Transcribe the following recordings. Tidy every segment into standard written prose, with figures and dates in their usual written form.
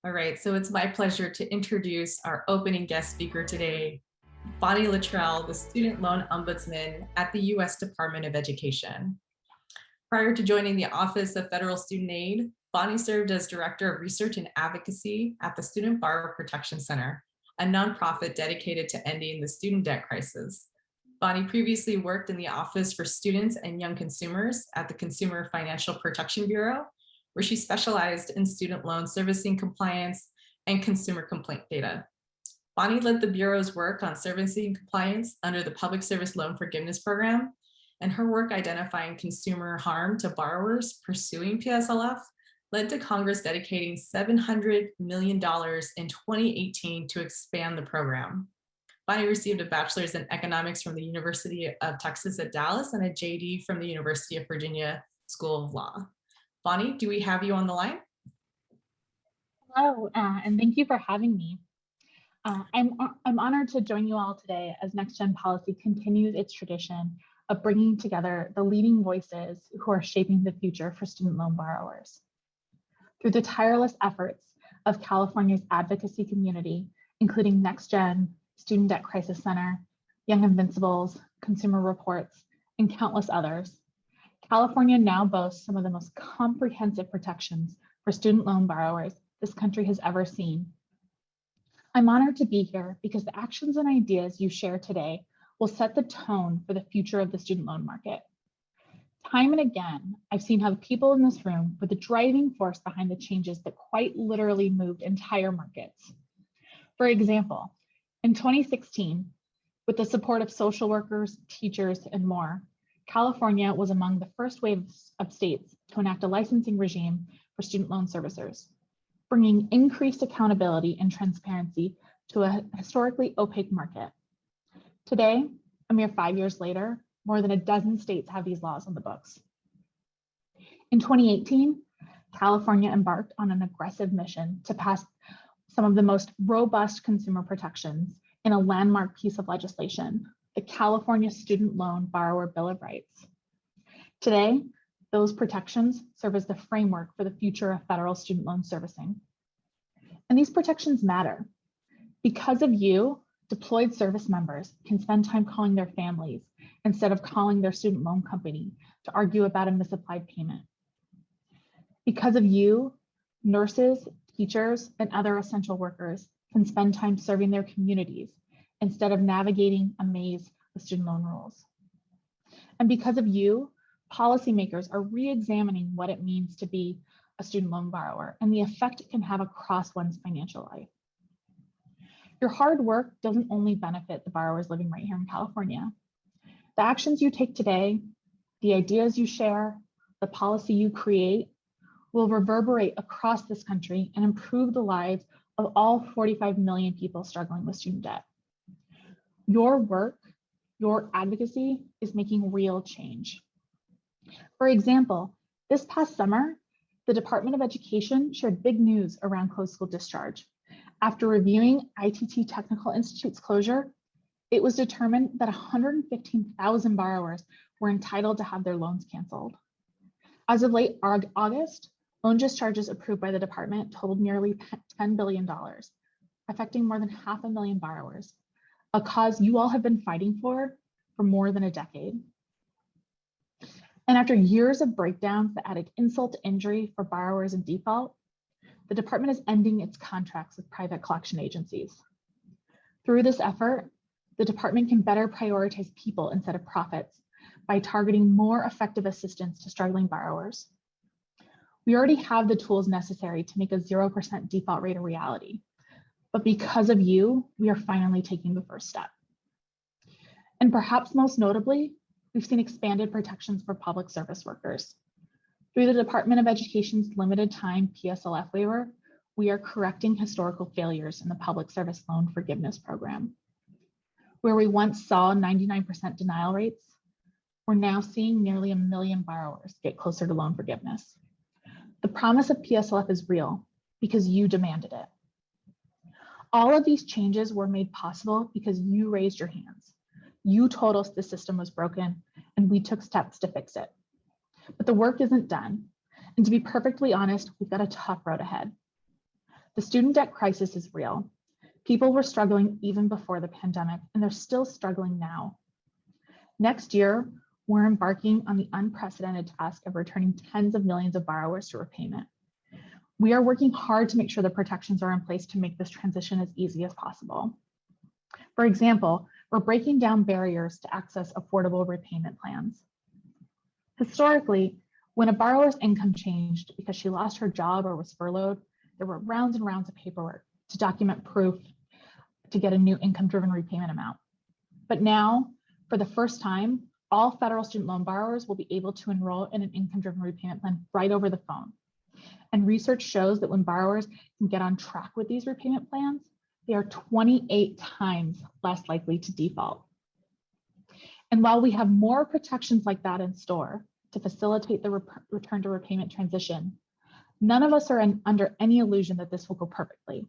All right, so it's my pleasure to introduce our opening guest speaker today, Bonnie Latrell, the Student Loan Ombudsman at the U.S. Department of Education. Prior to joining the Office of Federal Student Aid, Bonnie served as Director of Research and Advocacy at the Student Borrower Protection Center, a nonprofit dedicated to ending the student debt crisis. Bonnie previously worked in the Office for Students and Young Consumers at the Consumer Financial Protection Bureau, where she specialized in student loan servicing compliance and consumer complaint data. Bonnie led the Bureau's work on servicing compliance under the Public Service Loan Forgiveness Program, and her work identifying consumer harm to borrowers pursuing PSLF led to Congress dedicating $700 million in 2018 to expand the program. Bonnie received a bachelor's in economics from the University of Texas at Dallas and a JD from the University of Virginia School of Law. Bonnie, do we have you on the line? Hello, and thank you for having me. I'm honored to join you all today as NextGen Policy continues its tradition of bringing together the leading voices who are shaping the future for student loan borrowers. Through the tireless efforts of California's advocacy community, including NextGen, Student Debt Crisis Center, Young Invincibles, Consumer Reports, and countless others, California now boasts some of the most comprehensive protections for student loan borrowers this country has ever seen. I'm honored to be here because the actions and ideas you share today will set the tone for the future of the student loan market. Time and again, I've seen how the people in this room were the driving force behind the changes that quite literally moved entire markets. For example, in 2016, with the support of social workers, teachers, and more, California was among the first waves of states to enact a licensing regime for student loan servicers, bringing increased accountability and transparency to a historically opaque market. Today, a mere 5 years later, more than a dozen states have these laws on the books. In 2018, California embarked on an aggressive mission to pass some of the most robust consumer protections in a landmark piece of legislation, the California Student Loan Borrower Bill of Rights. Today, those protections serve as the framework for the future of federal student loan servicing. And these protections matter. Because of you, deployed service members can spend time calling their families instead of calling their student loan company to argue about a misapplied payment. Because of you, nurses, teachers, and other essential workers can spend time serving their communities instead of navigating a maze of student loan rules. And because of you, policymakers are re-examining what it means to be a student loan borrower and the effect it can have across one's financial life. Your hard work doesn't only benefit the borrowers living right here in California. The actions you take today, the ideas you share, the policy you create will reverberate across this country and improve the lives of all 45 million people struggling with student debt. Your work, your advocacy is making real change. For example, this past summer, the Department of Education shared big news around closed school discharge. After reviewing ITT Technical Institute's closure, it was determined that 115,000 borrowers were entitled to have their loans canceled. As of late August, loan discharges approved by the department totaled nearly $10 billion, affecting more than 500,000 borrowers, a cause you all have been fighting for more than a decade. And after years of breakdowns that added insult to injury for borrowers in default, the department is ending its contracts with private collection agencies. Through this effort, the department can better prioritize people instead of profits by targeting more effective assistance to struggling borrowers. We already have the tools necessary to make a 0% default rate a reality, but because of you, we are finally taking the first step. And perhaps most notably, we've seen expanded protections for public service workers. Through the Department of Education's limited time PSLF waiver, we are correcting historical failures in the Public Service Loan Forgiveness Program. Where we once saw 99% denial rates, we're now seeing nearly 1 million borrowers get closer to loan forgiveness. The promise of PSLF is real because you demanded it. All of these changes were made possible because you raised your hands. You told us the system was broken and we took steps to fix it. But the work isn't done. And to be perfectly honest, we've got a tough road ahead. The student debt crisis is real. People were struggling even before the pandemic, and they're still struggling now. Next year, we're embarking on the unprecedented task of returning tens of millions of borrowers to repayment. We are working hard to make sure the protections are in place to make this transition as easy as possible. For example, we're breaking down barriers to access affordable repayment plans. Historically, when a borrower's income changed because she lost her job or was furloughed, there were rounds and rounds of paperwork to document proof to get a new income-driven repayment amount. But now, for the first time, all federal student loan borrowers will be able to enroll in an income-driven repayment plan right over the phone. And research shows that when borrowers can get on track with these repayment plans, they are 28 times less likely to default. And while we have more protections like that in store to facilitate the return to repayment transition, none of us are under any illusion that this will go perfectly,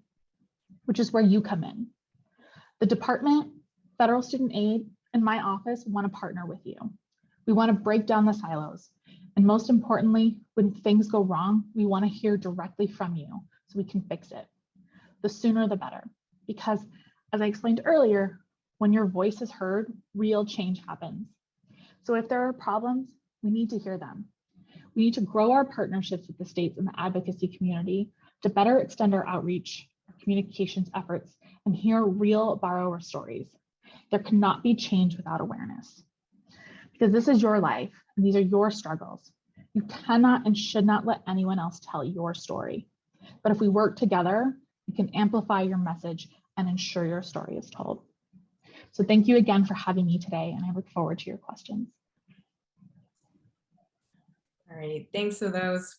which is where you come in. The department, federal student aid, and my office want to partner with you. We want to break down the silos. And most importantly, when things go wrong, we want to hear directly from you so we can fix it. The sooner the better, because as I explained earlier, when your voice is heard, real change happens. So if there are problems, we need to hear them. We need to grow our partnerships with the states and the advocacy community to better extend our outreach, our communications efforts, and hear real borrower stories. There cannot be change without awareness. Because this is your life, and these are your struggles. You cannot and should not let anyone else tell your story. But if we work together, we can amplify your message and ensure your story is told. So thank you again for having me today, and I look forward to your questions. All right, thanks for those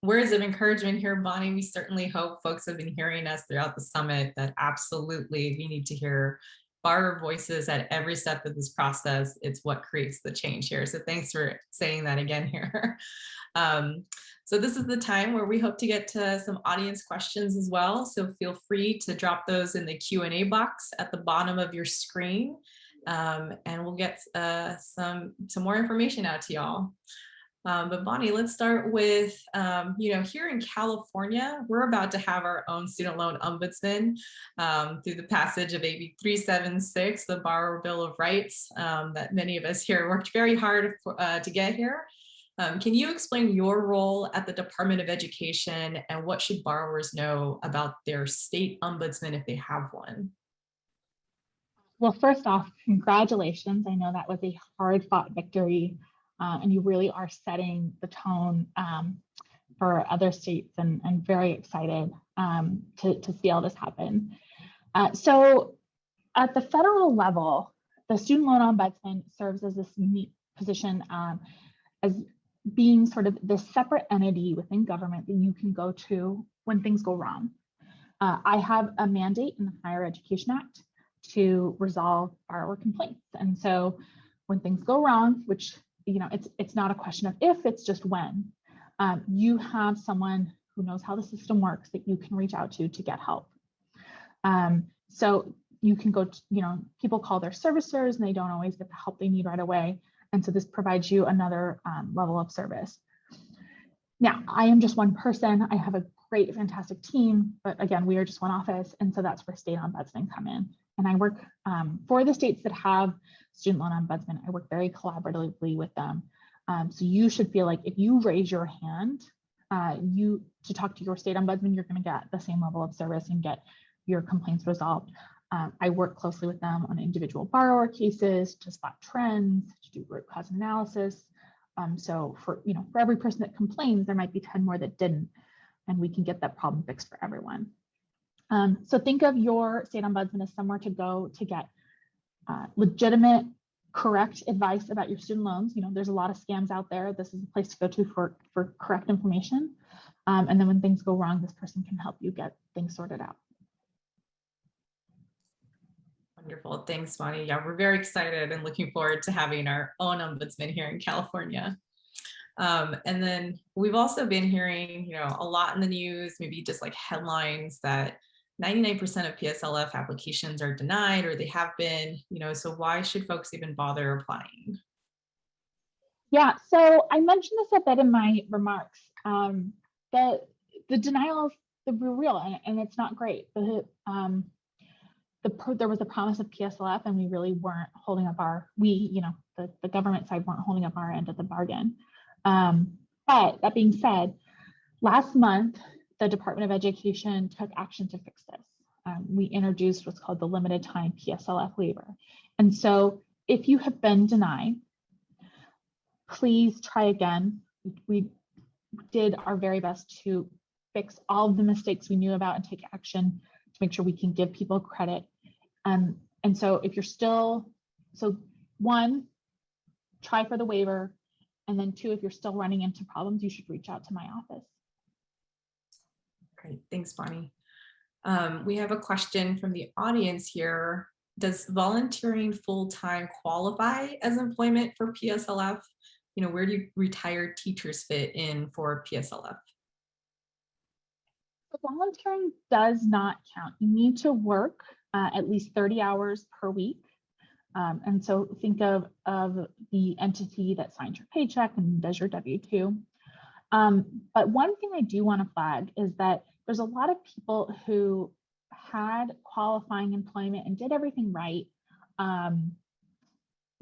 words of encouragement here, Bonnie. We certainly hope folks have been hearing us throughout the summit that absolutely we need to hear borrower voices at every step of this process. It's what creates the change here. So thanks for saying that again here. So this is the time where we hope to get to some audience questions as well. So feel free to drop those in the Q&A box at the bottom of your screen, and we'll get some more information out to y'all. But Bonnie, let's start with, here in California, we're about to have our own student loan ombudsman through the passage of AB 376, the Borrower Bill of Rights, that many of us here worked very hard to get here. Can you explain your role at the Department of Education and what should borrowers know about their state ombudsman if they have one? Well, first off, congratulations. I know that was a hard-fought victory. And you really are setting the tone for other states, and very excited to see all this happen. So at the federal level, the Student Loan Ombudsman serves as this unique position as being sort of this separate entity within government that you can go to when things go wrong. I have a mandate in the Higher Education Act to resolve borrower complaints. And so when things go wrong, which it's not a question of if, it's just when, you have someone who knows how the system works that you can reach out to get help. So you can go to, people call their servicers and they don't always get the help they need right away. And so this provides you another level of service. Now, I am just one person. I have a great, fantastic team, but again, we are just one office. And so that's where state ombudsmen come in. And I work for the states that have student loan ombudsman. I work very collaboratively with them. So you should feel like if you raise your hand to talk to your state ombudsman, you're going to get the same level of service and get your complaints resolved. I work closely with them on individual borrower cases to spot trends, to do root cause analysis. So for every person that complains, there might be 10 more that didn't, and we can get that problem fixed for everyone. So think of your state ombudsman as somewhere to go to get legitimate, correct advice about your student loans. There's a lot of scams out there. This is a place to go to for correct information. And then when things go wrong, this person can help you get things sorted out. Wonderful. Thanks, Bonnie. Yeah, we're very excited and looking forward to having our own ombudsman here in California. And then we've also been hearing, a lot in the news, maybe just like headlines that 99% of PSLF applications are denied, or they have been, so why should folks even bother applying? Yeah, so I mentioned this a bit in my remarks. The denials, we're real, and it's not great. There was a promise of PSLF, and we really weren't holding up the government side weren't holding up our end of the bargain. But that being said, last month, the Department of Education took action to fix this. We introduced what's called the limited time PSLF waiver. And so if you have been denied, please try again. We did our very best to fix all of the mistakes we knew about and take action to make sure we can give people credit. And so if you're still, one, try for the waiver. And then two, if you're still running into problems, you should reach out to my office. Great, thanks, Bonnie. We have a question from the audience here. Does volunteering full-time qualify as employment for PSLF? Where do retired teachers fit in for PSLF? Volunteering does not count. You need to work at least 30 hours per week. And so think of the entity that signs your paycheck and does your W-2. But one thing I do want to flag is that there's a lot of people who had qualifying employment and did everything right.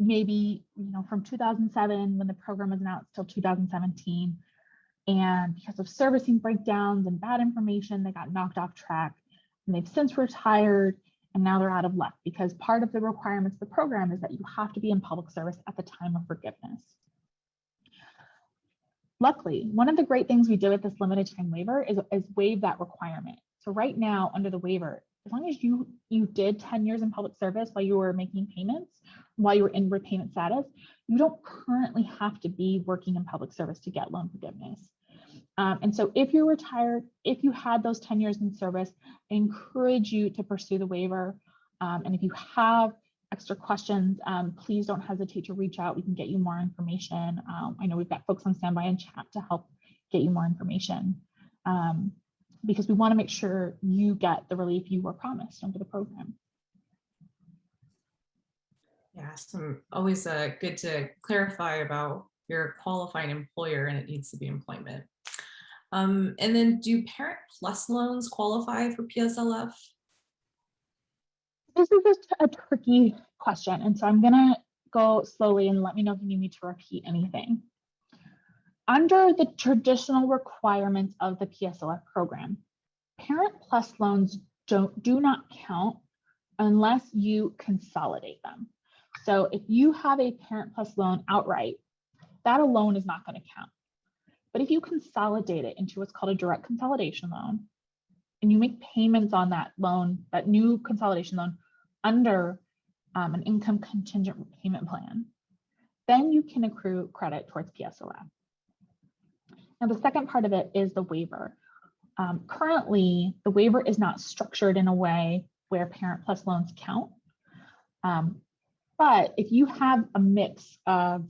Maybe, from 2007 when the program was announced till 2017. And because of servicing breakdowns and bad information, they got knocked off track, and they've since retired, and now they're out of luck because part of the requirements of the program is that you have to be in public service at the time of forgiveness. Luckily, one of the great things we did with this limited time waiver is waive that requirement. So right now, under the waiver, as long as you did 10 years in public service while you were making payments, while you were in repayment status, you don't currently have to be working in public service to get loan forgiveness. And so if you're retired, if you had those 10 years in service, I encourage you to pursue the waiver. And if you have extra questions, please don't hesitate to reach out. We can get you more information. I know we've got folks on standby and chat to help get you more information, because we want to make sure you get the relief you were promised under the program. Yeah, always good to clarify about your qualifying employer, and it needs to be employment. And then do Parent Plus loans qualify for PSLF? This is a tricky question, and so I'm gonna go slowly and let me know if you need me to repeat anything. Under the traditional requirements of the PSLF program, Parent Plus loans do not count unless you consolidate them. So if you have a Parent Plus loan outright, that alone is not going to count. But if you consolidate it into what's called a direct consolidation loan, and you make payments on that loan, that new consolidation loan, under an income contingent repayment plan, then you can accrue credit towards PSLF. Now, the second part of it is the waiver. Currently, the waiver is not structured in a way where Parent Plus loans count. But if you have a mix of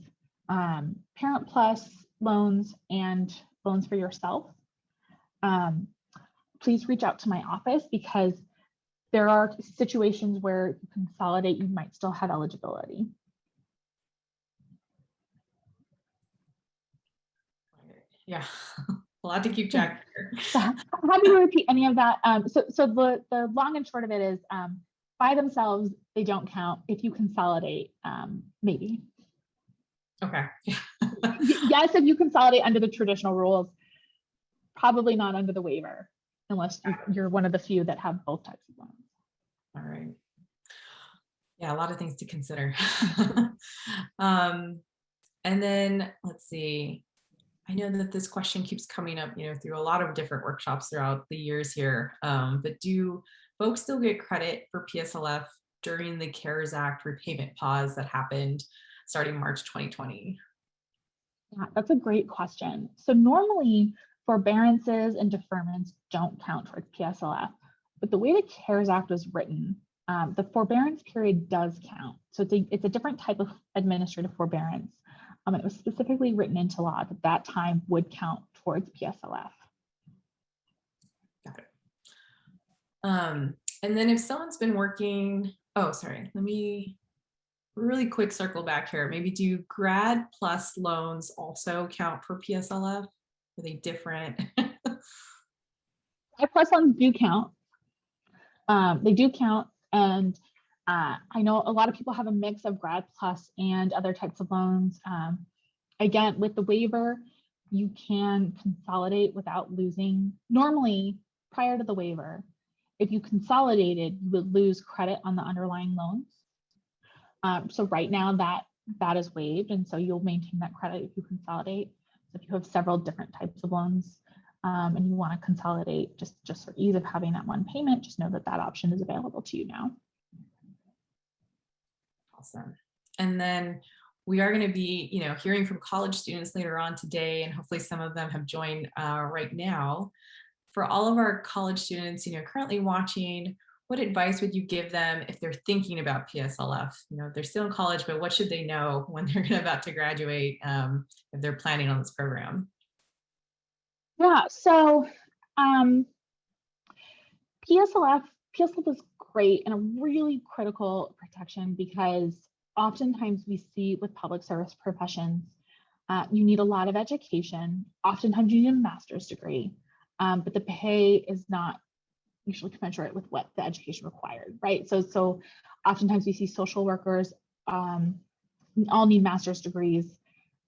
Parent Plus loans and loans for yourself, please reach out to my office, because there are situations where you consolidate, you might still have eligibility. Yeah, a lot to keep track here. I'm happy to repeat any of that. So the long and short of it is, by themselves, they don't count. If you consolidate, maybe. Okay. Yes, if you consolidate under the traditional rules, probably not under the waiver, unless you're one of the few that have both types of loans. All right. Yeah, a lot of things to consider. And then let's see. I know that this question keeps coming up, through a lot of different workshops throughout the years here. But do folks still get credit for PSLF during the CARES Act repayment pause that happened starting March 2020? Yeah, that's a great question. So normally forbearances and deferments don't count towards PSLF, but the way the CARES Act was written, the forbearance period does count. So it's a different type of administrative forbearance. It was specifically written into law that time would count towards PSLF. Got it. And then if someone's been working, let me really quick circle back here. Maybe do Grad Plus loans also count for PSLF? Are they different? 5+ loans do count. They do count, and I know a lot of people have a mix of Grad Plus and other types of loans. Again, with the waiver, you can consolidate without losing. Normally, prior to the waiver, if you consolidated, you would lose credit on the underlying loans. So right now that is waived, and so you'll maintain that credit if you consolidate. So if you have several different types of loans and you want to consolidate just for ease of having that one payment, just know that that option is available to you now. Awesome. And then we are going to be, hearing from college students later on today, and hopefully some of them have joined right now. For all of our college students, currently watching, what advice would you give them if they're thinking about PSLF? If they're still in college, but what should they know when they're about to graduate if they're planning on this program? Yeah, so PSLF is great and a really critical protection because oftentimes we see with public service professions, you need a lot of education. Oftentimes you need a master's degree, but the pay is not usually commensurate with what the education required, right? So oftentimes we see social workers all need master's degrees,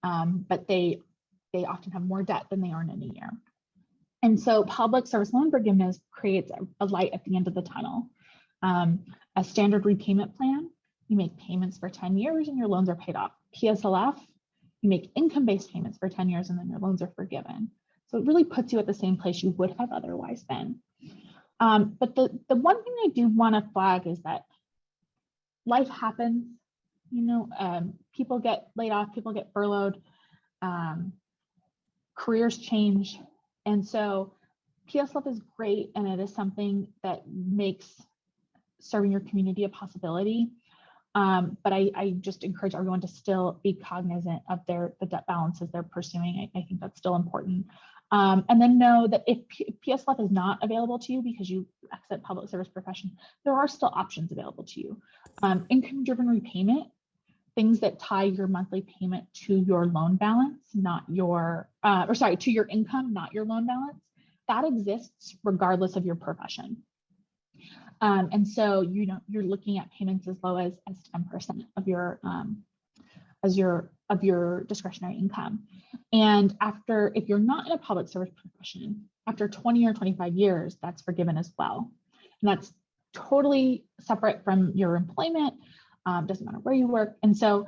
but they often have more debt than they earn in a year. And so public service loan forgiveness creates a light at the end of the tunnel. A standard repayment plan, you make payments for 10 years and your loans are paid off. PSLF, you make income-based payments for 10 years and then your loans are forgiven. So it really puts you at the same place you would have otherwise been. But the one thing I do want to flag is that life happens, people get laid off, people get furloughed, careers change. And so PSLF is great, and it is something that makes serving your community a possibility. But I just encourage everyone to still be cognizant of the debt balances they're pursuing. I think that's still important. And then know that if PSLF is not available to you because you exit public service profession, there are still options available to you. Income-driven repayment, things that tie your monthly payment to your loan balance, not your, to your income, not your loan balance, that exists regardless of your profession. And so, you're looking at payments as low as 10% of your discretionary income. And if you're not in a public service profession, after 20 or 25 years, that's forgiven as well. And that's totally separate from your employment, doesn't matter where you work. And so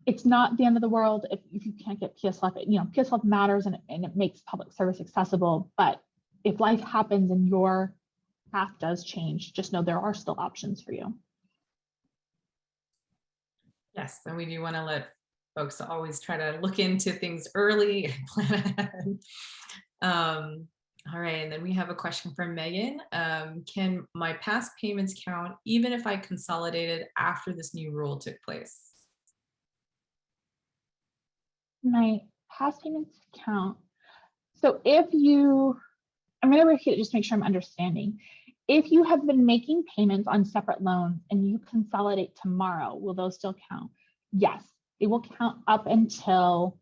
it's not the end of the world if you can't get PSLF. PSLF matters and it makes public service accessible. But if life happens and your path does change, just know there are still options for you. Yes, and we do want to let folks always try to look into things early and plan ahead. All right, and then we have a question from Megan. Can my past payments count even if I consolidated after this new rule took place? My past payments count. So I'm going to repeat it just to make sure I'm understanding. If you have been making payments on separate loans and you consolidate tomorrow, will those still count? Yes, it will count up until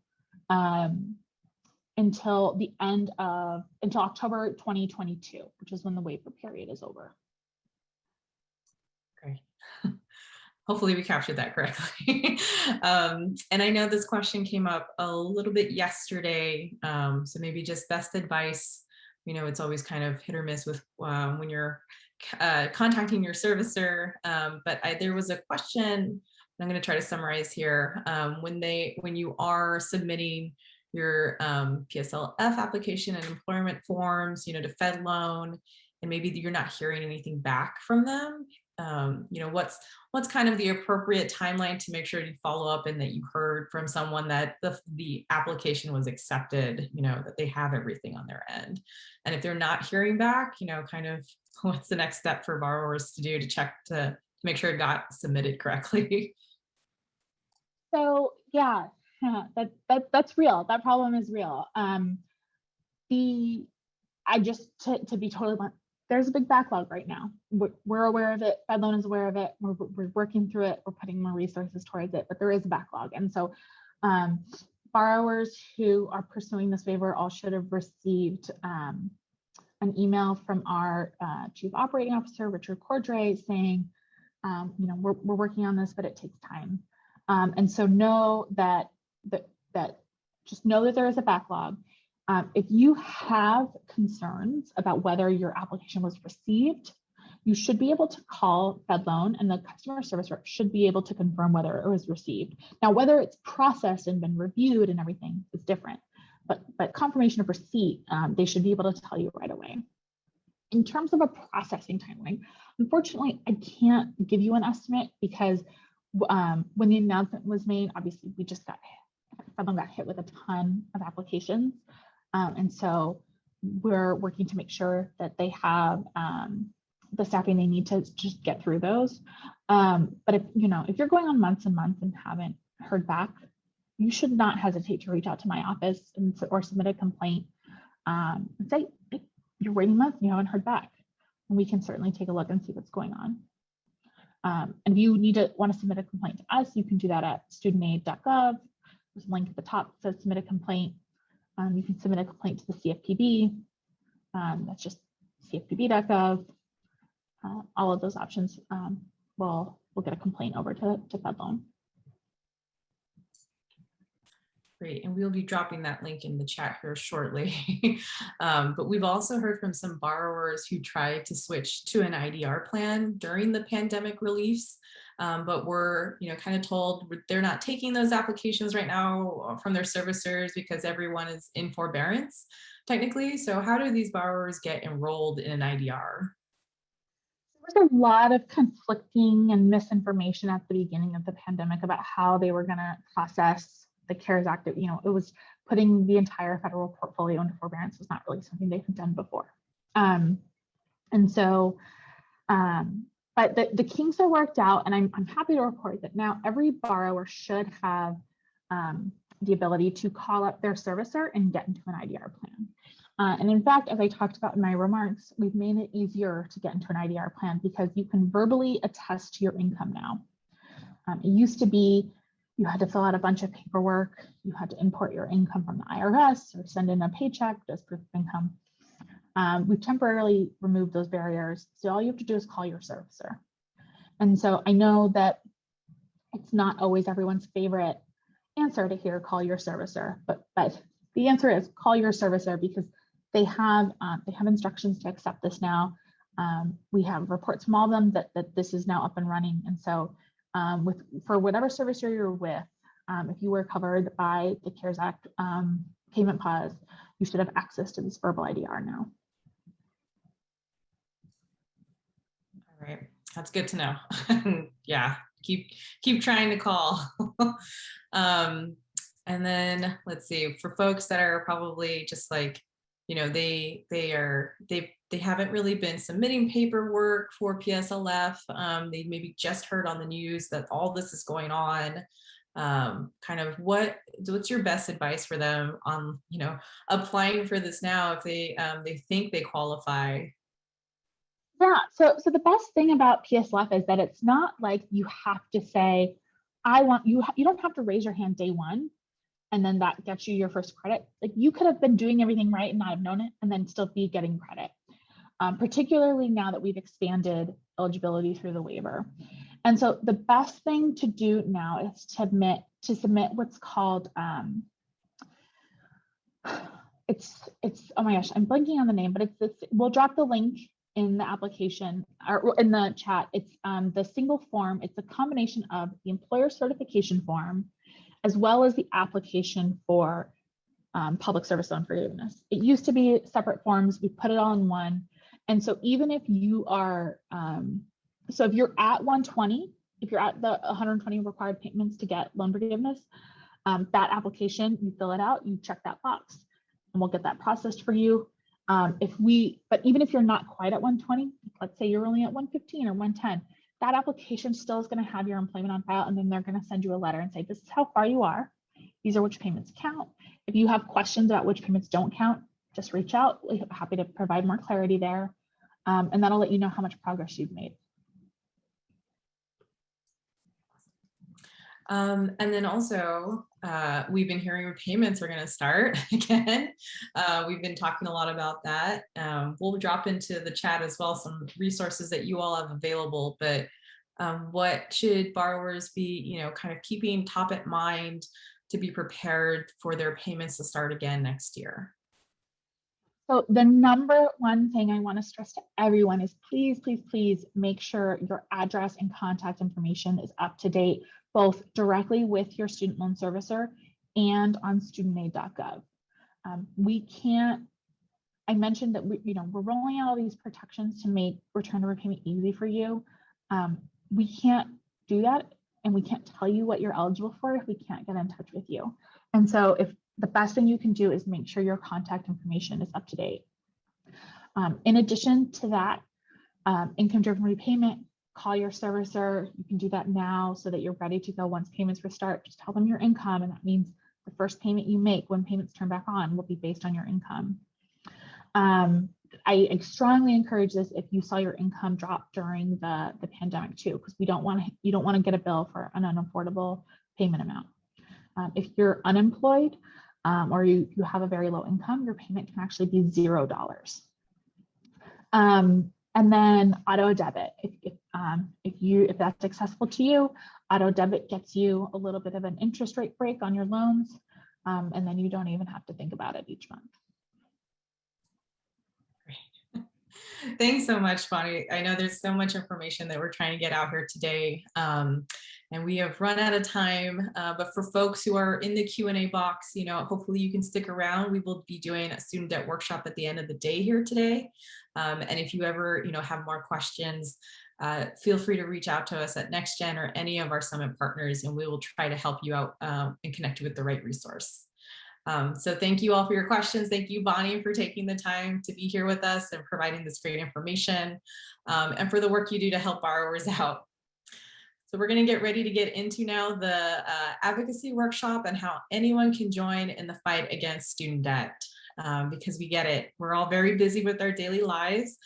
October 2022, which is when the waiver period is over. Great. Hopefully we captured that correctly. And I know this question came up a little bit yesterday, so maybe just best advice. It's always kind of hit or miss with when you're contacting your servicer, but there was a question, I'm going to try to summarize here. When you are submitting your PSLF application and employment forms, to Fed loan, and maybe you're not hearing anything back from them, what's kind of the appropriate timeline to make sure you follow up and that you heard from someone that the application was accepted, that they have everything on their end. And if they're not hearing back, kind of what's the next step for borrowers to do to check to make sure it got submitted correctly? So yeah, that's real. That problem is real. To be totally blunt, there's a big backlog right now. We're aware of it. Fed Loan is aware of it. We're working through it. We're putting more resources towards it, but there is a backlog. And so borrowers who are pursuing this waiver all should have received an email from our Chief Operating Officer, Richard Cordray, saying, we're working on this, but it takes time. And so know that just know that there is a backlog. If you have concerns about whether your application was received, you should be able to call FedLoan, and the customer service rep should be able to confirm whether it was received. Now, whether it's processed and been reviewed and everything is different, but confirmation of receipt, they should be able to tell you right away. In terms of a processing timeline, unfortunately, I can't give you an estimate because when the announcement was made, obviously FedLoan got hit with a ton of applications. And so we're working to make sure that they have the staffing they need to just get through those. But if you're going on months and months and haven't heard back, you should not hesitate to reach out to my office or submit a complaint and say, you're waiting months, you haven't heard back. And we can certainly take a look and see what's going on. And if you want to submit a complaint to us, you can do that at studentaid.gov. There's a link at the top that says submit a complaint. You can submit a complaint to the CFPB. That's just cfpb.gov. All of those options will get a complaint over to FedLoan. Great, and we'll be dropping that link in the chat here shortly. But we've also heard from some borrowers who tried to switch to an IDR plan during the pandemic reliefs, but were kind of told they're not taking those applications right now from their servicers because everyone is in forbearance, technically. So how do these borrowers get enrolled in an IDR? There's a lot of conflicting and misinformation at the beginning of the pandemic about how they were going to process the CARES Act. It was putting the entire federal portfolio into forbearance was not really something they had done before. But the kinks are worked out, and I'm happy to report that now every borrower should have the ability to call up their servicer and get into an IDR plan. And in fact, as I talked about in my remarks, we've made it easier to get into an IDR plan because you can verbally attest to your income now. It used to be you had to fill out a bunch of paperwork. You had to import your income from the IRS or send in a paycheck as proof of income. We've temporarily removed those barriers. So all you have to do is call your servicer. And so I know that it's not always everyone's favorite answer to hear call your servicer, but the answer is call your servicer because they have instructions to accept this now. We have reports from all of them that this is now up and running. And so for whatever servicer you're with, if you were covered by the CARES Act payment pause, you should have access to this verbal IDR now. All right, that's good to know. Yeah, keep trying to call. And then let's see, for folks that are probably just like, they haven't really been submitting paperwork for PSLF. They maybe just heard on the news that all this is going on. Kind of what's your best advice for them on, applying for this now if they think they qualify? Yeah, so the best thing about PSLF is that it's not like you have to say, I want you don't have to raise your hand day one and then that gets you your first credit. Like you could have been doing everything right and not have known it and then still be getting credit, particularly now that we've expanded eligibility through the waiver. And so the best thing to do now is to submit what's called, it's oh my gosh, I'm blanking on the name, but it's this, we'll drop the link in the application or in the chat. It's the single form. It's a combination of the employer certification form as well as the application for public service loan forgiveness. It used to be separate forms. We put it all in one. And so even if you are, so if you're at 120, if you're at the 120 required payments to get loan forgiveness, that application, you fill it out, you check that box, and we'll get that processed for you. But even if you're not quite at 120, let's say you're only at 115 or 110, that application still is going to have your employment on file, and then they're going to send you a letter and say, this is how far you are. These are which payments count. If you have questions about which payments don't count, just reach out. We're happy to provide more clarity there. And that'll let you know how much progress you've made. And then also, we've been hearing repayments are going to start again. We've been talking a lot about that. We'll drop into the chat as well some resources that you all have available, but what should borrowers be, kind of keeping top of mind to be prepared for their payments to start again next year? So the number one thing I want to stress to everyone is please, please, please make sure your address and contact information is up to date, both directly with your student loan servicer and on studentaid.gov. I mentioned that we're rolling out all these protections to make return to repayment easy for you. We can't do that, and we can't tell you what you're eligible for if we can't get in touch with you. And so if the best thing you can do is make sure your contact information is up to date. In addition to that, income-driven repayment, call your servicer. You can do that now so that you're ready to go once payments restart. Just tell them your income, and that means the first payment you make when payments turn back on will be based on your income. I strongly encourage this if you saw your income drop during the pandemic too, because you don't want to get a bill for an unaffordable payment amount. If you're unemployed or you have a very low income, your payment can actually be $0. And then auto debit. If that's accessible to you, auto debit gets you a little bit of an interest rate break on your loans, and then you don't even have to think about it each month. Thanks so much, Bonnie. I know there's so much information that we're trying to get out here today, and we have run out of time. But for folks who are in the Q&A box, hopefully you can stick around. We will be doing a student debt workshop at the end of the day here today. And if you ever, have more questions, feel free to reach out to us at NextGen or any of our summit partners, and we will try to help you out and connect you with the right resource. So thank you all for your questions. Thank you, Bonnie, for taking the time to be here with us and providing this great information, and for the work you do to help borrowers out. So we're going to get ready to get into now the advocacy workshop and how anyone can join in the fight against student debt, because we get it. We're all very busy with our daily lives,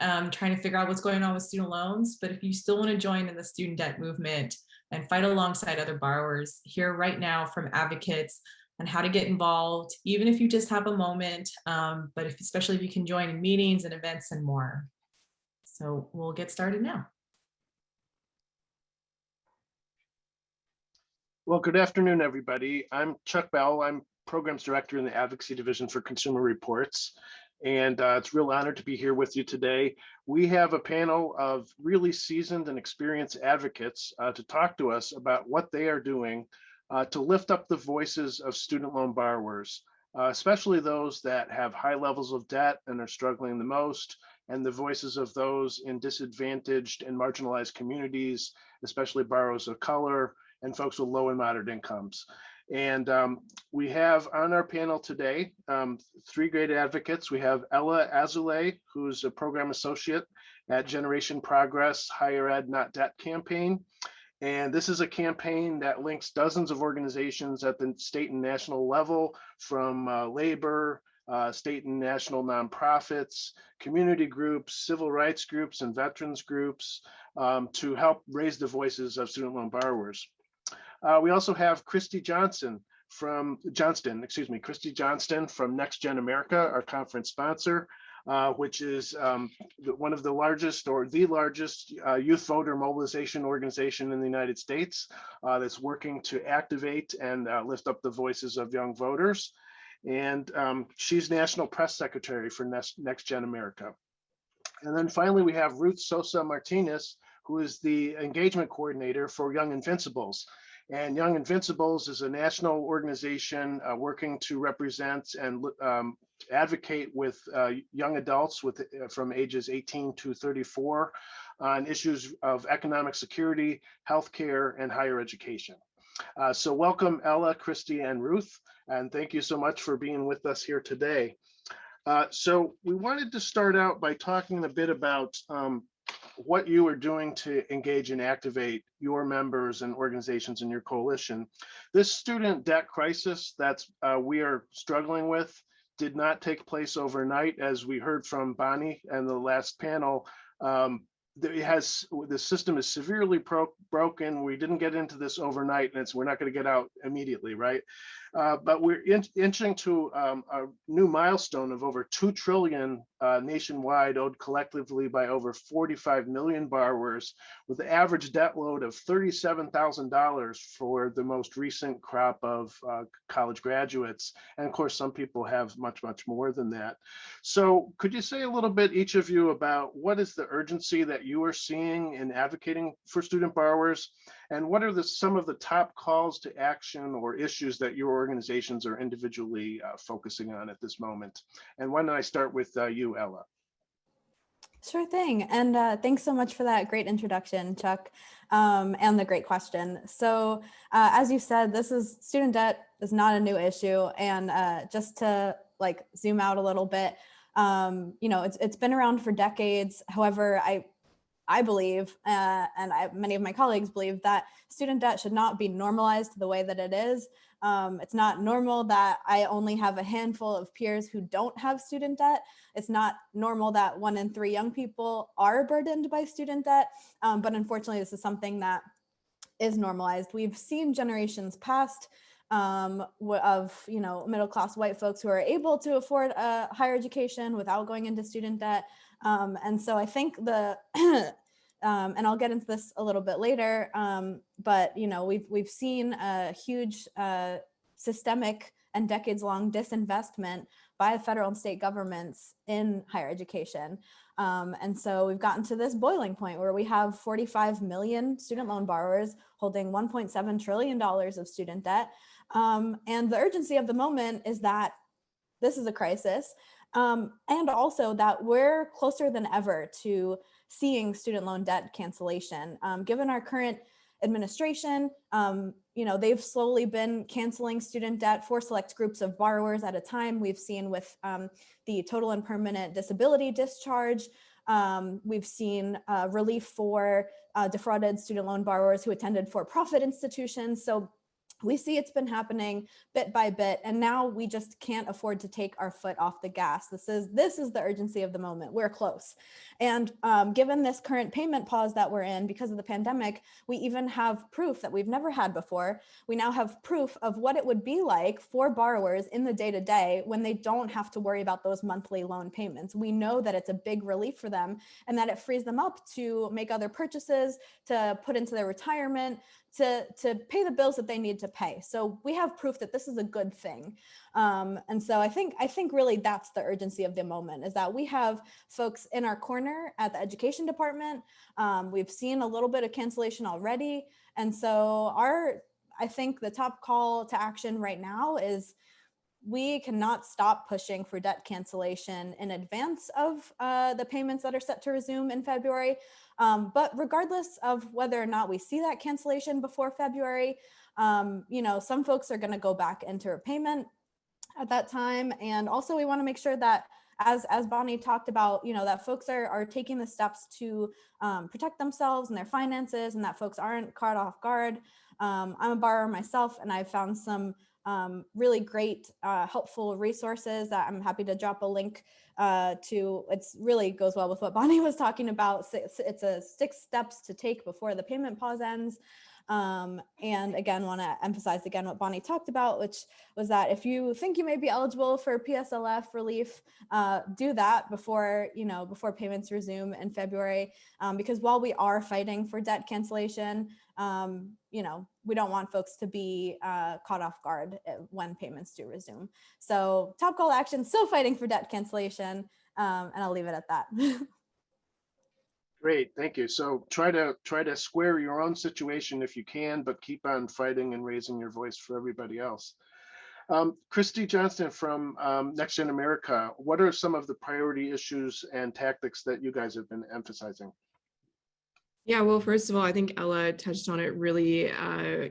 trying to figure out what's going on with student loans. But if you still want to join in the student debt movement and fight alongside other borrowers, hear right now from advocates on how to get involved, even if you just have a moment, but especially if you can join in meetings and events and more. So we'll get started now. Well, good afternoon, everybody. I'm Chuck Bell. I'm Programs Director in the Advocacy Division for Consumer Reports. And it's a real honor to be here with you today. We have a panel of really seasoned and experienced advocates to talk to us about what they are doing to lift up the voices of student loan borrowers, especially those that have high levels of debt and are struggling the most, and the voices of those in disadvantaged and marginalized communities, especially borrowers of color and folks with low and moderate incomes. And we have on our panel today three great advocates. We have Ella Azulay, who's a program associate at Generation Progress Higher Ed Not Debt campaign. And this is a campaign that links dozens of organizations at the state and national level, from labor, state and national nonprofits, community groups, civil rights groups, and veterans groups to help raise the voices of student loan borrowers. We also have Christy Johnston from NextGen America, our conference sponsor, which is one of the largest or the largest youth voter mobilization organization in the United States that's working to activate and lift up the voices of young voters. And she's National Press Secretary for NextGen America. And then finally, we have Ruth Sosa Martinez, who is the engagement coordinator for Young Invincibles. And Young Invincibles is a national organization working to represent and advocate with young adults from ages 18 to 34 on issues of economic security, healthcare, and higher education. So welcome, Ella, Christy, and Ruth, and thank you so much for being with us here today. So we wanted to start out by talking a bit about what you are doing to engage and activate your members and organizations in your coalition. This student debt crisis that we are struggling with did not take place overnight. As we heard from Bonnie and the last panel, the system is severely broken. We didn't get into this overnight, and we're not going to get out immediately, right? But we're inching to a new milestone of over 2 trillion nationwide, owed collectively by over 45 million borrowers, with the average debt load of $37,000 for the most recent crop of college graduates. And of course, some people have much, much more than that. So could you say a little bit, each of you, about what is the urgency that you are seeing in advocating for student borrowers? And what are some of the top calls to action or issues that your organizations are individually focusing on at this moment? And why don't I start with you, Ella? Sure thing. And thanks so much for that great introduction, Chuck, and the great question. So as you said, student debt is not a new issue. And just to zoom out a little bit, it's been around for decades. However, I believe, and many of my colleagues believe, that student debt should not be normalized the way that it is. It's not normal that I only have a handful of peers who don't have student debt. It's not normal that 1 in 3 young people are burdened by student debt. But unfortunately, this is something that is normalized. We've seen generations past of middle-class white folks who are able to afford a higher education without going into student debt. And so I think and I'll get into this a little bit later, but we've seen a huge systemic and decades-long disinvestment by federal and state governments in higher education. And so we've gotten to this boiling point where we have 45 million student loan borrowers holding $1.7 trillion of student debt. And the urgency of the moment is that this is a crisis, and also that we're closer than ever to seeing student loan debt cancellation. Given our current administration, they've slowly been canceling student debt for select groups of borrowers at a time. We've seen with the total and permanent disability discharge. We've seen relief for defrauded student loan borrowers who attended for-profit institutions. So we see it's been happening bit by bit, and now we just can't afford to take our foot off the gas. This is the urgency of the moment. We're close. And given this current payment pause that we're in because of the pandemic, we even have proof that we've never had before. We now have proof of what it would be like for borrowers in the day-to-day when they don't have to worry about those monthly loan payments. We know that it's a big relief for them and that it frees them up to make other purchases, to put into their retirement, to pay the bills that they need to pay. So we have proof that this is a good thing. And so I think really that's the urgency of the moment, is that we have folks in our corner at the education department. We've seen a little bit of cancellation already. And so I think the top call to action right now is we cannot stop pushing for debt cancellation in advance of the payments that are set to resume in February. But regardless of whether or not we see that cancellation before February, some folks are going to go back into repayment at that time. And also we want to make sure that, as Bonnie talked about, that folks are taking the steps to protect themselves and their finances, and that folks aren't caught off guard. I'm a borrower myself, and I've found some really great, helpful resources that I'm happy to drop a link to. It's really goes well with what Bonnie was talking about. It's a 6 steps to take before the payment pause ends. And again, want to emphasize again what Bonnie talked about, which was that if you think you may be eligible for Pslf relief, do that before payments resume in February, because while we are fighting for debt cancellation, we don't want folks to be caught off guard when payments do resume. So top call to action, still fighting for debt cancellation, and I'll leave it at that. Great, thank you. So try to square your own situation if you can, but keep on fighting and raising your voice for everybody else. Christy Johnston from NextGen America, what are some of the priority issues and tactics that you guys have been emphasizing? Yeah, well, first of all, I think Ella touched on it really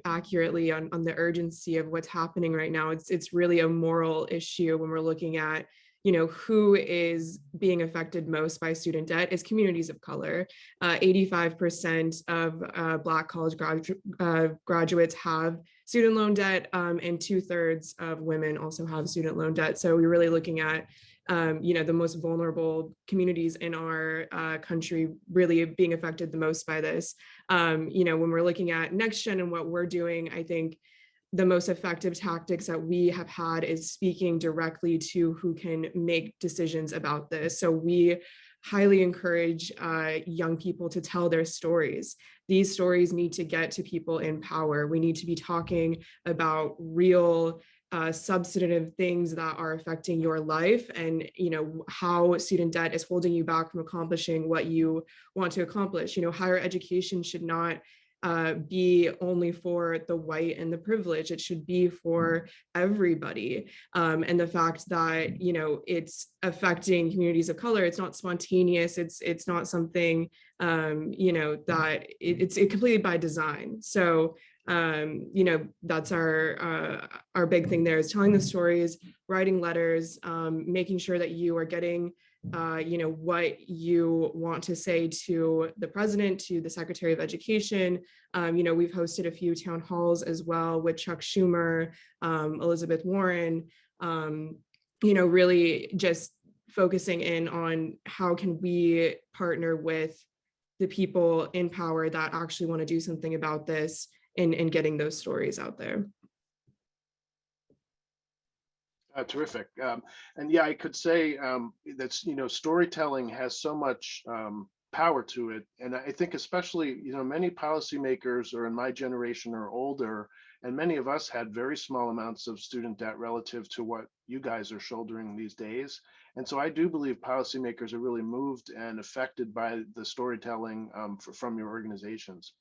accurately on the urgency of what's happening right now. It's really a moral issue when we're looking at, who is being affected most by student debt is communities of color. 85% of Black college graduates have student loan debt, and 2/3 of women also have student loan debt. So we're really looking at the most vulnerable communities in our country really being affected the most by this. When we're looking at NextGen and what we're doing, I think the most effective tactics that we have had is speaking directly to who can make decisions about this. So we highly encourage young people to tell their stories. These stories need to get to people in power. We need to be talking about real substantive things that are affecting your life, and how student debt is holding you back from accomplishing what you want to accomplish. Higher education should not be only for the white and the privileged. It should be for everybody. And the fact that it's affecting communities of color, it's not spontaneous. It's not something that it's completely by design. So that's our big thing there, is telling the stories, writing letters, making sure that you are getting what you want to say to the president, to the Secretary of Education. We've hosted a few town halls as well with Chuck Schumer, Elizabeth Warren, really just focusing in on how can we partner with the people in power that actually want to do something about this, and getting those stories out there. Terrific. And yeah, I could say that, storytelling has so much power to it. And I think especially, many policymakers are in my generation or older, and many of us had very small amounts of student debt relative to what you guys are shouldering these days. And so I do believe policymakers are really moved and affected by the storytelling from your organizations.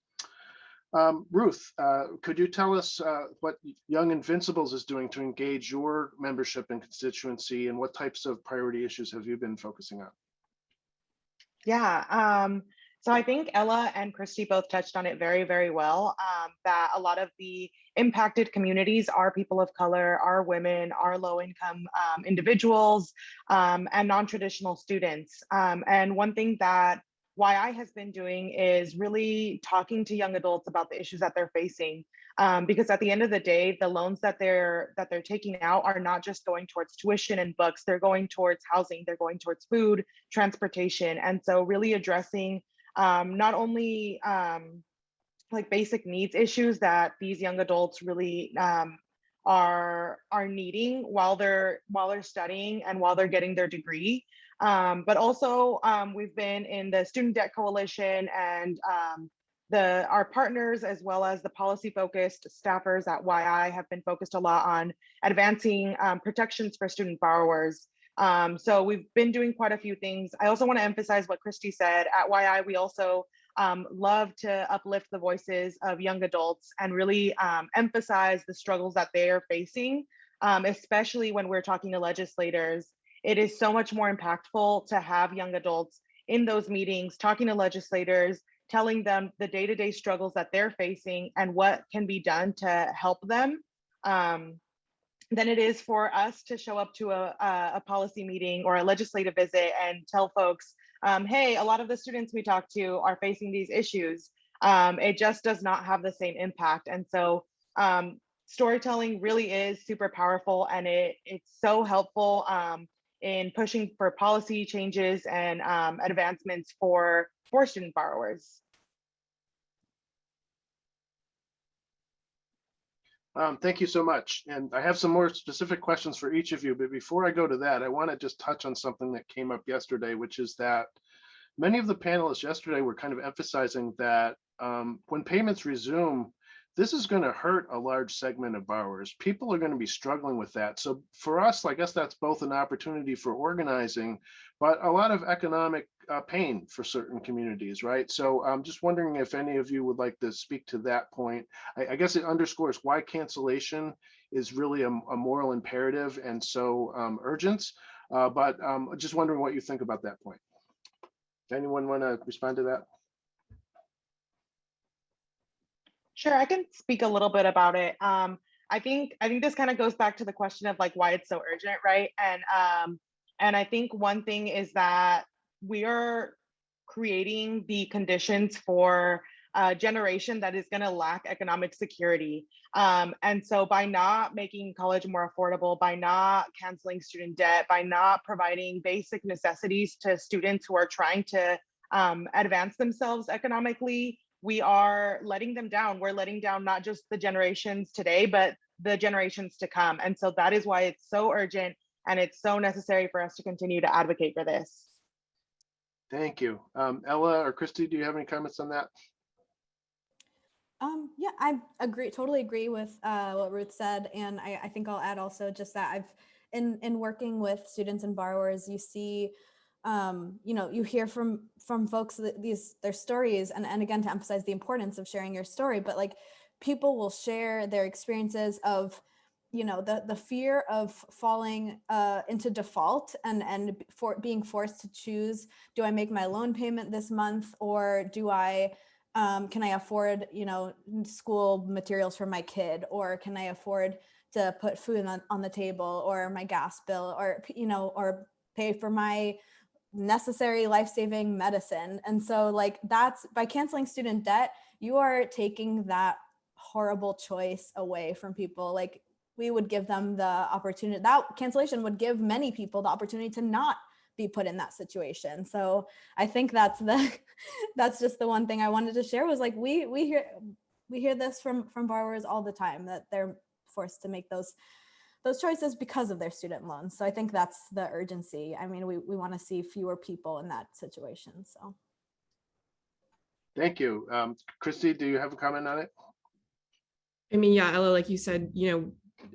Ruth, could you tell us what Young Invincibles is doing to engage your membership and constituency, and what types of priority issues have you been focusing on? Yeah, so I think Ella and Christy both touched on it very, very well, that a lot of the impacted communities are people of color, are women, are low-income individuals, and non-traditional students. And one thing that YI has been doing is really talking to young adults about the issues that they're facing, because at the end of the day, the loans that they're taking out are not just going towards tuition and books. They're going towards housing, they're going towards food, transportation. And so really addressing not only like basic needs issues that these young adults really are needing while they're studying and while they're getting their degree. But also we've been in the Student Debt Coalition, and our partners, as well as the policy focused staffers at YI, have been focused a lot on advancing protections for student borrowers. So we've been doing quite a few things. I also want to emphasize what Christy said. At YI, we also love to uplift the voices of young adults and really emphasize the struggles that they are facing, especially when we're talking to legislators. It is so much more impactful to have young adults in those meetings, talking to legislators, telling them the day-to-day struggles that they're facing and what can be done to help them, than it is for us to show up to a policy meeting or a legislative visit and tell folks, hey, a lot of the students we talk to are facing these issues. It just does not have the same impact. And so storytelling really is super powerful, and it's so helpful in pushing for policy changes and advancements for student borrowers. Thank you so much. And I have some more specific questions for each of you, but before I go to that, I want to just touch on something that came up yesterday, which is that many of the panelists yesterday were kind of emphasizing that when payments resume, this is going to hurt a large segment of borrowers. People are going to be struggling with that. So for us, I guess that's both an opportunity for organizing, but a lot of economic pain for certain communities, right? So I'm just wondering if any of you would like to speak to that point. I guess it underscores why cancellation is really a moral imperative and so urgent, but just wondering what you think about that point. Anyone want to respond to that? Sure, I can speak a little bit about it. I think this kind of goes back to the question of like why it's so urgent, right? And I think one thing is that we are creating the conditions for a generation that is going to lack economic security. And so by not making college more affordable, by not canceling student debt, by not providing basic necessities to students who are trying to advance themselves economically, we are letting them down. We're letting down not just the generations today, but the generations to come. And so that is why it's so urgent and it's so necessary for us to continue to advocate for this. Thank you. Ella or Christy, do you have any comments on that? Yeah, I totally agree with what Ruth said. And I think I'll add also just that in working with students and borrowers, you see, you hear from folks that their stories, and again, to emphasize the importance of sharing your story, but like people will share their experiences of, the fear of falling into default and for being forced to choose, do I make my loan payment this month, or do I can I afford, school materials for my kid, or can I afford to put food on the table, or my gas bill, or, or pay for my necessary life-saving medicine. And so like that's, by canceling student debt, you are taking that horrible choice away from people. Like we would give them the opportunity, that cancellation would give many people the opportunity to not be put in that situation. So I think that's just the one thing I wanted to share, was like we hear this from borrowers all the time, that they're forced to make those choices because of their student loans. So I think that's the urgency. I mean, we want to see fewer people in that situation. So Thank you. Christy, do you have a comment on it? I mean, yeah, Ella, like you said,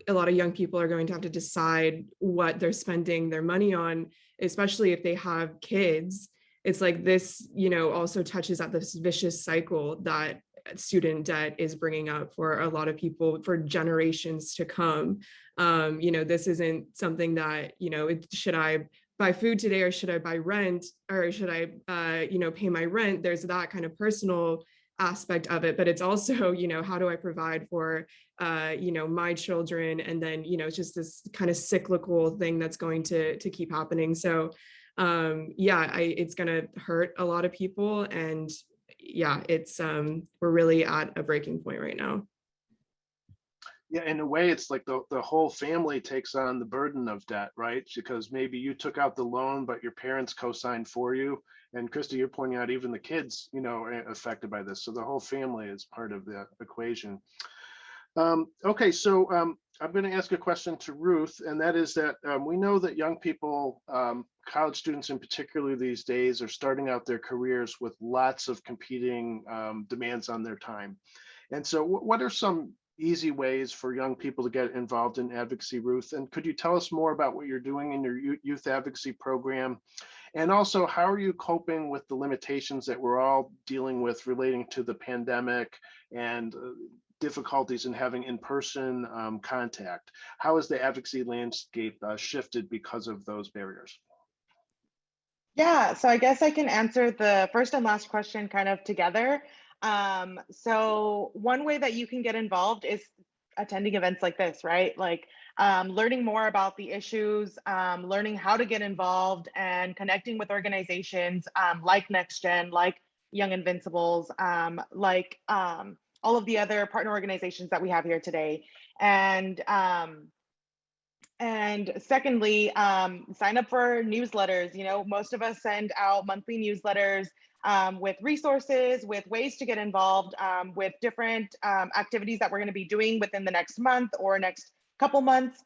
a lot of young people are going to have to decide what they're spending their money on, especially if they have kids. It's like this, also touches at this vicious cycle that student debt is bringing up for a lot of people for generations to come. This isn't something that, should I buy food today, or should I buy rent, or should I, pay my rent? There's that kind of personal aspect of it, but it's also, how do I provide for, my children? And then, it's just this kind of cyclical thing that's going to keep happening. So it's going to hurt a lot of people. And yeah, it's, we're really at a breaking point right now. Yeah, in a way, it's like the whole family takes on the burden of debt, right? Because maybe you took out the loan, but your parents co-signed for you. And Christy, you're pointing out even the kids, are affected by this. So the whole family is part of the equation. Okay, so I'm going to ask a question to Ruth, and that is that we know that young people, college students in particular these days, are starting out their careers with lots of competing demands on their time. And so what are some easy ways for young people to get involved in advocacy, Ruth? And could you tell us more about what you're doing in your youth advocacy program? And also, how are you coping with the limitations that we're all dealing with relating to the pandemic and difficulties in having in-person contact? How has the advocacy landscape shifted because of those barriers? Yeah, so I guess I can answer the first and last question kind of together. So one way that you can get involved is attending events like this, right? Like learning more about the issues, learning how to get involved, and connecting with organizations like NextGen, like Young Invincibles, like all of the other partner organizations that we have here today. And secondly, sign up for newsletters. Most of us send out monthly newsletters with resources, with ways to get involved, with different activities that we're going to be doing within the next month or next couple months.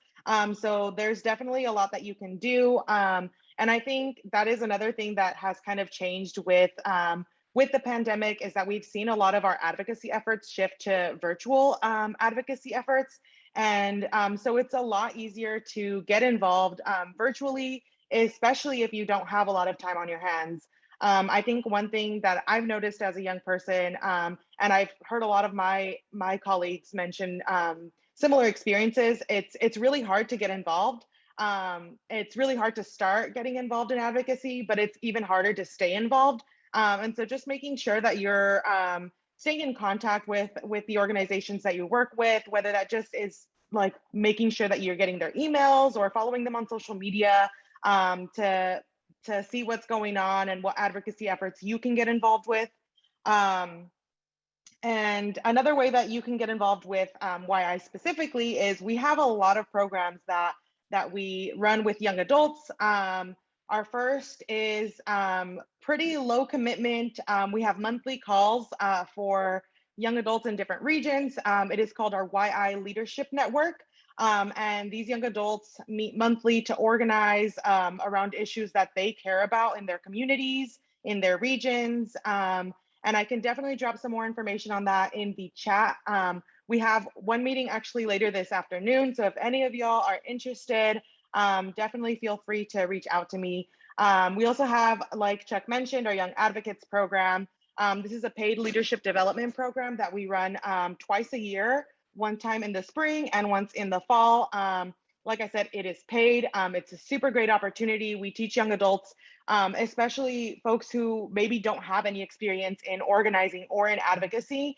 So there's definitely a lot that you can do. And I think that is another thing that has kind of changed with the pandemic, is that we've seen a lot of our advocacy efforts shift to virtual advocacy efforts. And so it's a lot easier to get involved virtually, especially if you don't have a lot of time on your hands. I think one thing that I've noticed as a young person, and I've heard a lot of my colleagues mention similar experiences, it's really hard to get involved. It's really hard to start getting involved in advocacy, but it's even harder to stay involved. And so just making sure that you're staying in contact with the organizations that you work with, whether that just is like making sure that you're getting their emails or following them on social media, to see what's going on and what advocacy efforts you can get involved with. And another way that you can get involved with YI specifically is we have a lot of programs that we run with young adults. Our first is pretty low commitment. We have monthly calls for young adults in different regions. It is called our YI Leadership Network. And these young adults meet monthly to organize around issues that they care about in their communities, in their regions. And I can definitely drop some more information on that in the chat. We have one meeting actually later this afternoon. So if any of y'all are interested, definitely feel free to reach out to me. We also have, like Chuck mentioned, our Young Advocates program. This is a paid leadership development program that we run twice a year, one time in the spring and once in the fall. Like I said, it is paid. It's a super great opportunity. We teach young adults, especially folks who maybe don't have any experience in organizing or in advocacy.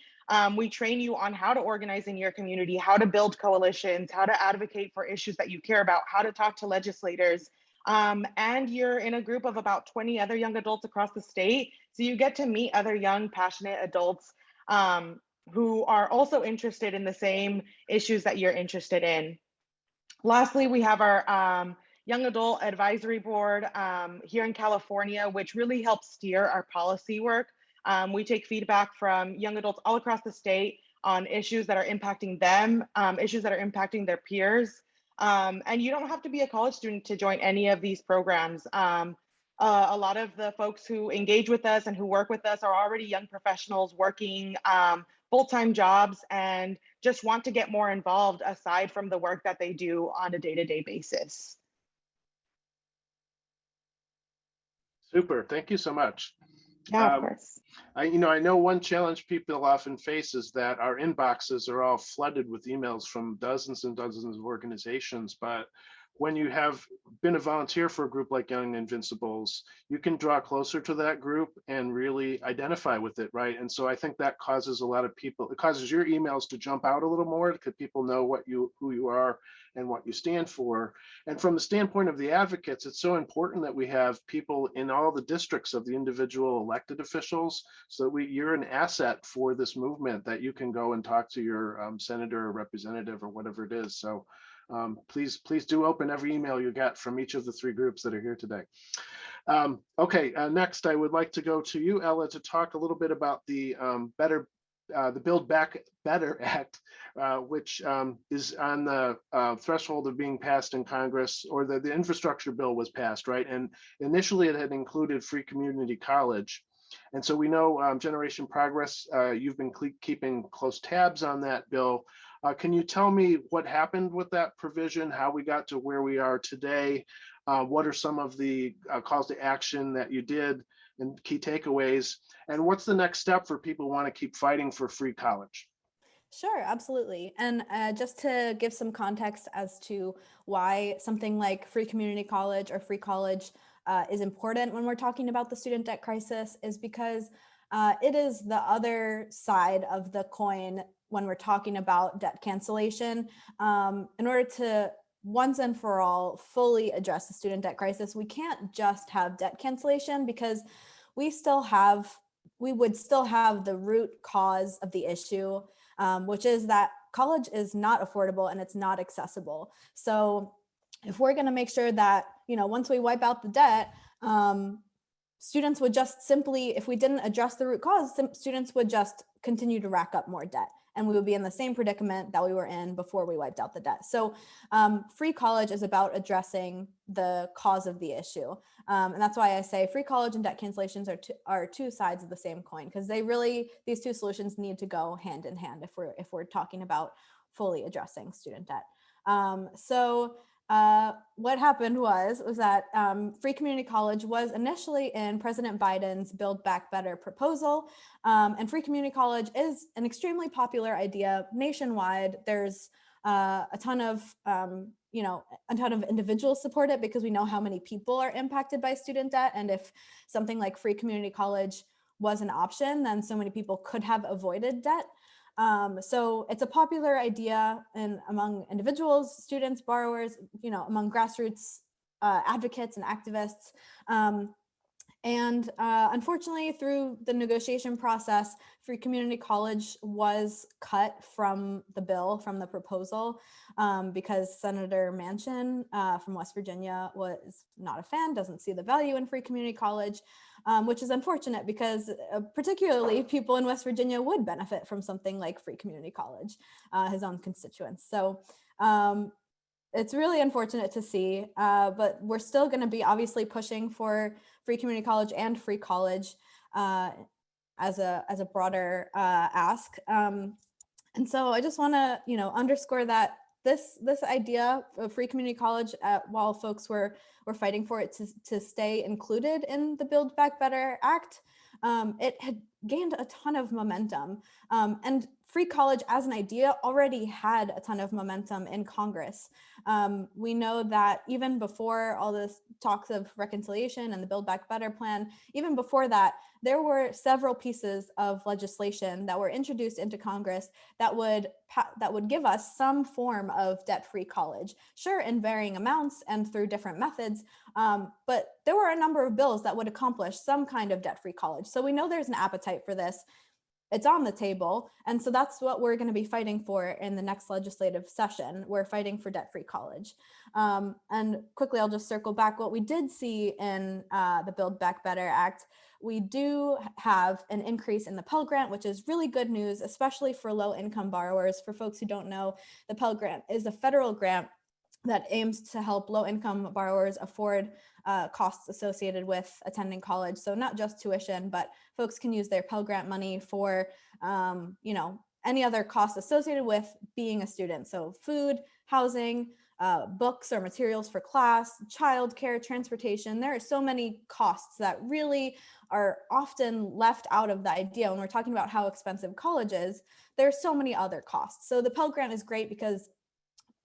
We train you on how to organize in your community, how to build coalitions, how to advocate for issues that you care about, how to talk to legislators. And you're in a group of about 20 other young adults across the state. So you get to meet other young, passionate adults who are also interested in the same issues that you're interested in. Lastly, we have our Young Adult Advisory Board here in California, which really helps steer our policy work. We take feedback from young adults all across the state on issues that are impacting them, issues that are impacting their peers. And you don't have to be a college student to join any of these programs. A lot of the folks who engage with us and who work with us are already young professionals working full-time jobs and just want to get more involved aside from the work that they do on a day-to-day basis. Super, thank you so much. Yeah, of course. I know one challenge people often face is that our inboxes are all flooded with emails from dozens and dozens of organizations, but when you have been a volunteer for a group like Young Invincibles, you can draw closer to that group and really identify with it, right? And so I think that causes a lot of people, it causes your emails to jump out a little more because people know who you are and what you stand for. And from the standpoint of the advocates, it's so important that we have people in all the districts of the individual elected officials, so that you're an asset for this movement that you can go and talk to your senator or representative or whatever it is. So please do open every email you get from each of the three groups that are here today. Okay, next I would like to go to you, Ella, to talk a little bit about the Build Back Better Act, which is on the threshold of being passed in Congress, or the infrastructure bill was passed, right? And initially it had included free community college. And so we know Generation Progress, you've been keeping close tabs on that bill. Can you tell me what happened with that provision, how we got to where we are today? What are some of the calls to action that you did and key takeaways? And what's the next step for people who want to keep fighting for free college? Sure, absolutely. And just to give some context as to why something like free community college or free college is important when we're talking about the student debt crisis, is because it is the other side of the coin when we're talking about debt cancellation. In order to once and for all fully address the student debt crisis, we can't just have debt cancellation, because we would still have the root cause of the issue, which is that college is not affordable and it's not accessible. So if we're going to make sure that, once we wipe out the debt, students would just simply, if we didn't address the root cause, students would just continue to rack up more debt, and we would be in the same predicament that we were in before we wiped out the debt. So free college is about addressing the cause of the issue. And that's why I say free college and debt cancellations are two sides of the same coin, because these two solutions need to go hand in hand if we're talking about fully addressing student debt. What happened was that free community college was initially in President Biden's Build Back Better proposal, and free community college is an extremely popular idea nationwide. There's a ton of individuals support it, because we know how many people are impacted by student debt, and if something like free community college was an option, then so many people could have avoided debt. So it's a popular idea among individuals, students, borrowers, among grassroots advocates and activists. Unfortunately, through the negotiation process, free community college was cut from the bill, from the proposal, because Senator Manchin from West Virginia was not a fan, doesn't see the value in free community college, which is unfortunate because particularly people in West Virginia would benefit from something like free community college, his own constituents. So it's really unfortunate to see, but we're still going to be obviously pushing for free community college and free college as a broader ask. And so I just want to, underscore that this idea of free community college, while folks were fighting for it to stay included in the Build Back Better Act, it had gained a ton of momentum. And free college as an idea already had a ton of momentum in Congress. We know that even before all this talks of reconciliation and the Build Back Better plan, even before that, there were several pieces of legislation that were introduced into Congress that would give us some form of debt-free college, sure, in varying amounts and through different methods, but there were a number of bills that would accomplish some kind of debt-free college. So we know there's an appetite for this. It's on the table. And so that's what we're going to be fighting for in the next legislative session. We're fighting for debt-free college. And quickly, I'll just circle back. What we did see in the Build Back Better Act, we do have an increase in the Pell Grant, which is really good news, especially for low-income borrowers. For folks who don't know, the Pell Grant is a federal grant that aims to help low-income borrowers afford costs associated with attending college. So not just tuition, but folks can use their Pell Grant money for, any other costs associated with being a student. So food, housing, books or materials for class, childcare, transportation. There are so many costs that really are often left out of the idea when we're talking about how expensive college is. There are so many other costs. So the Pell Grant is great because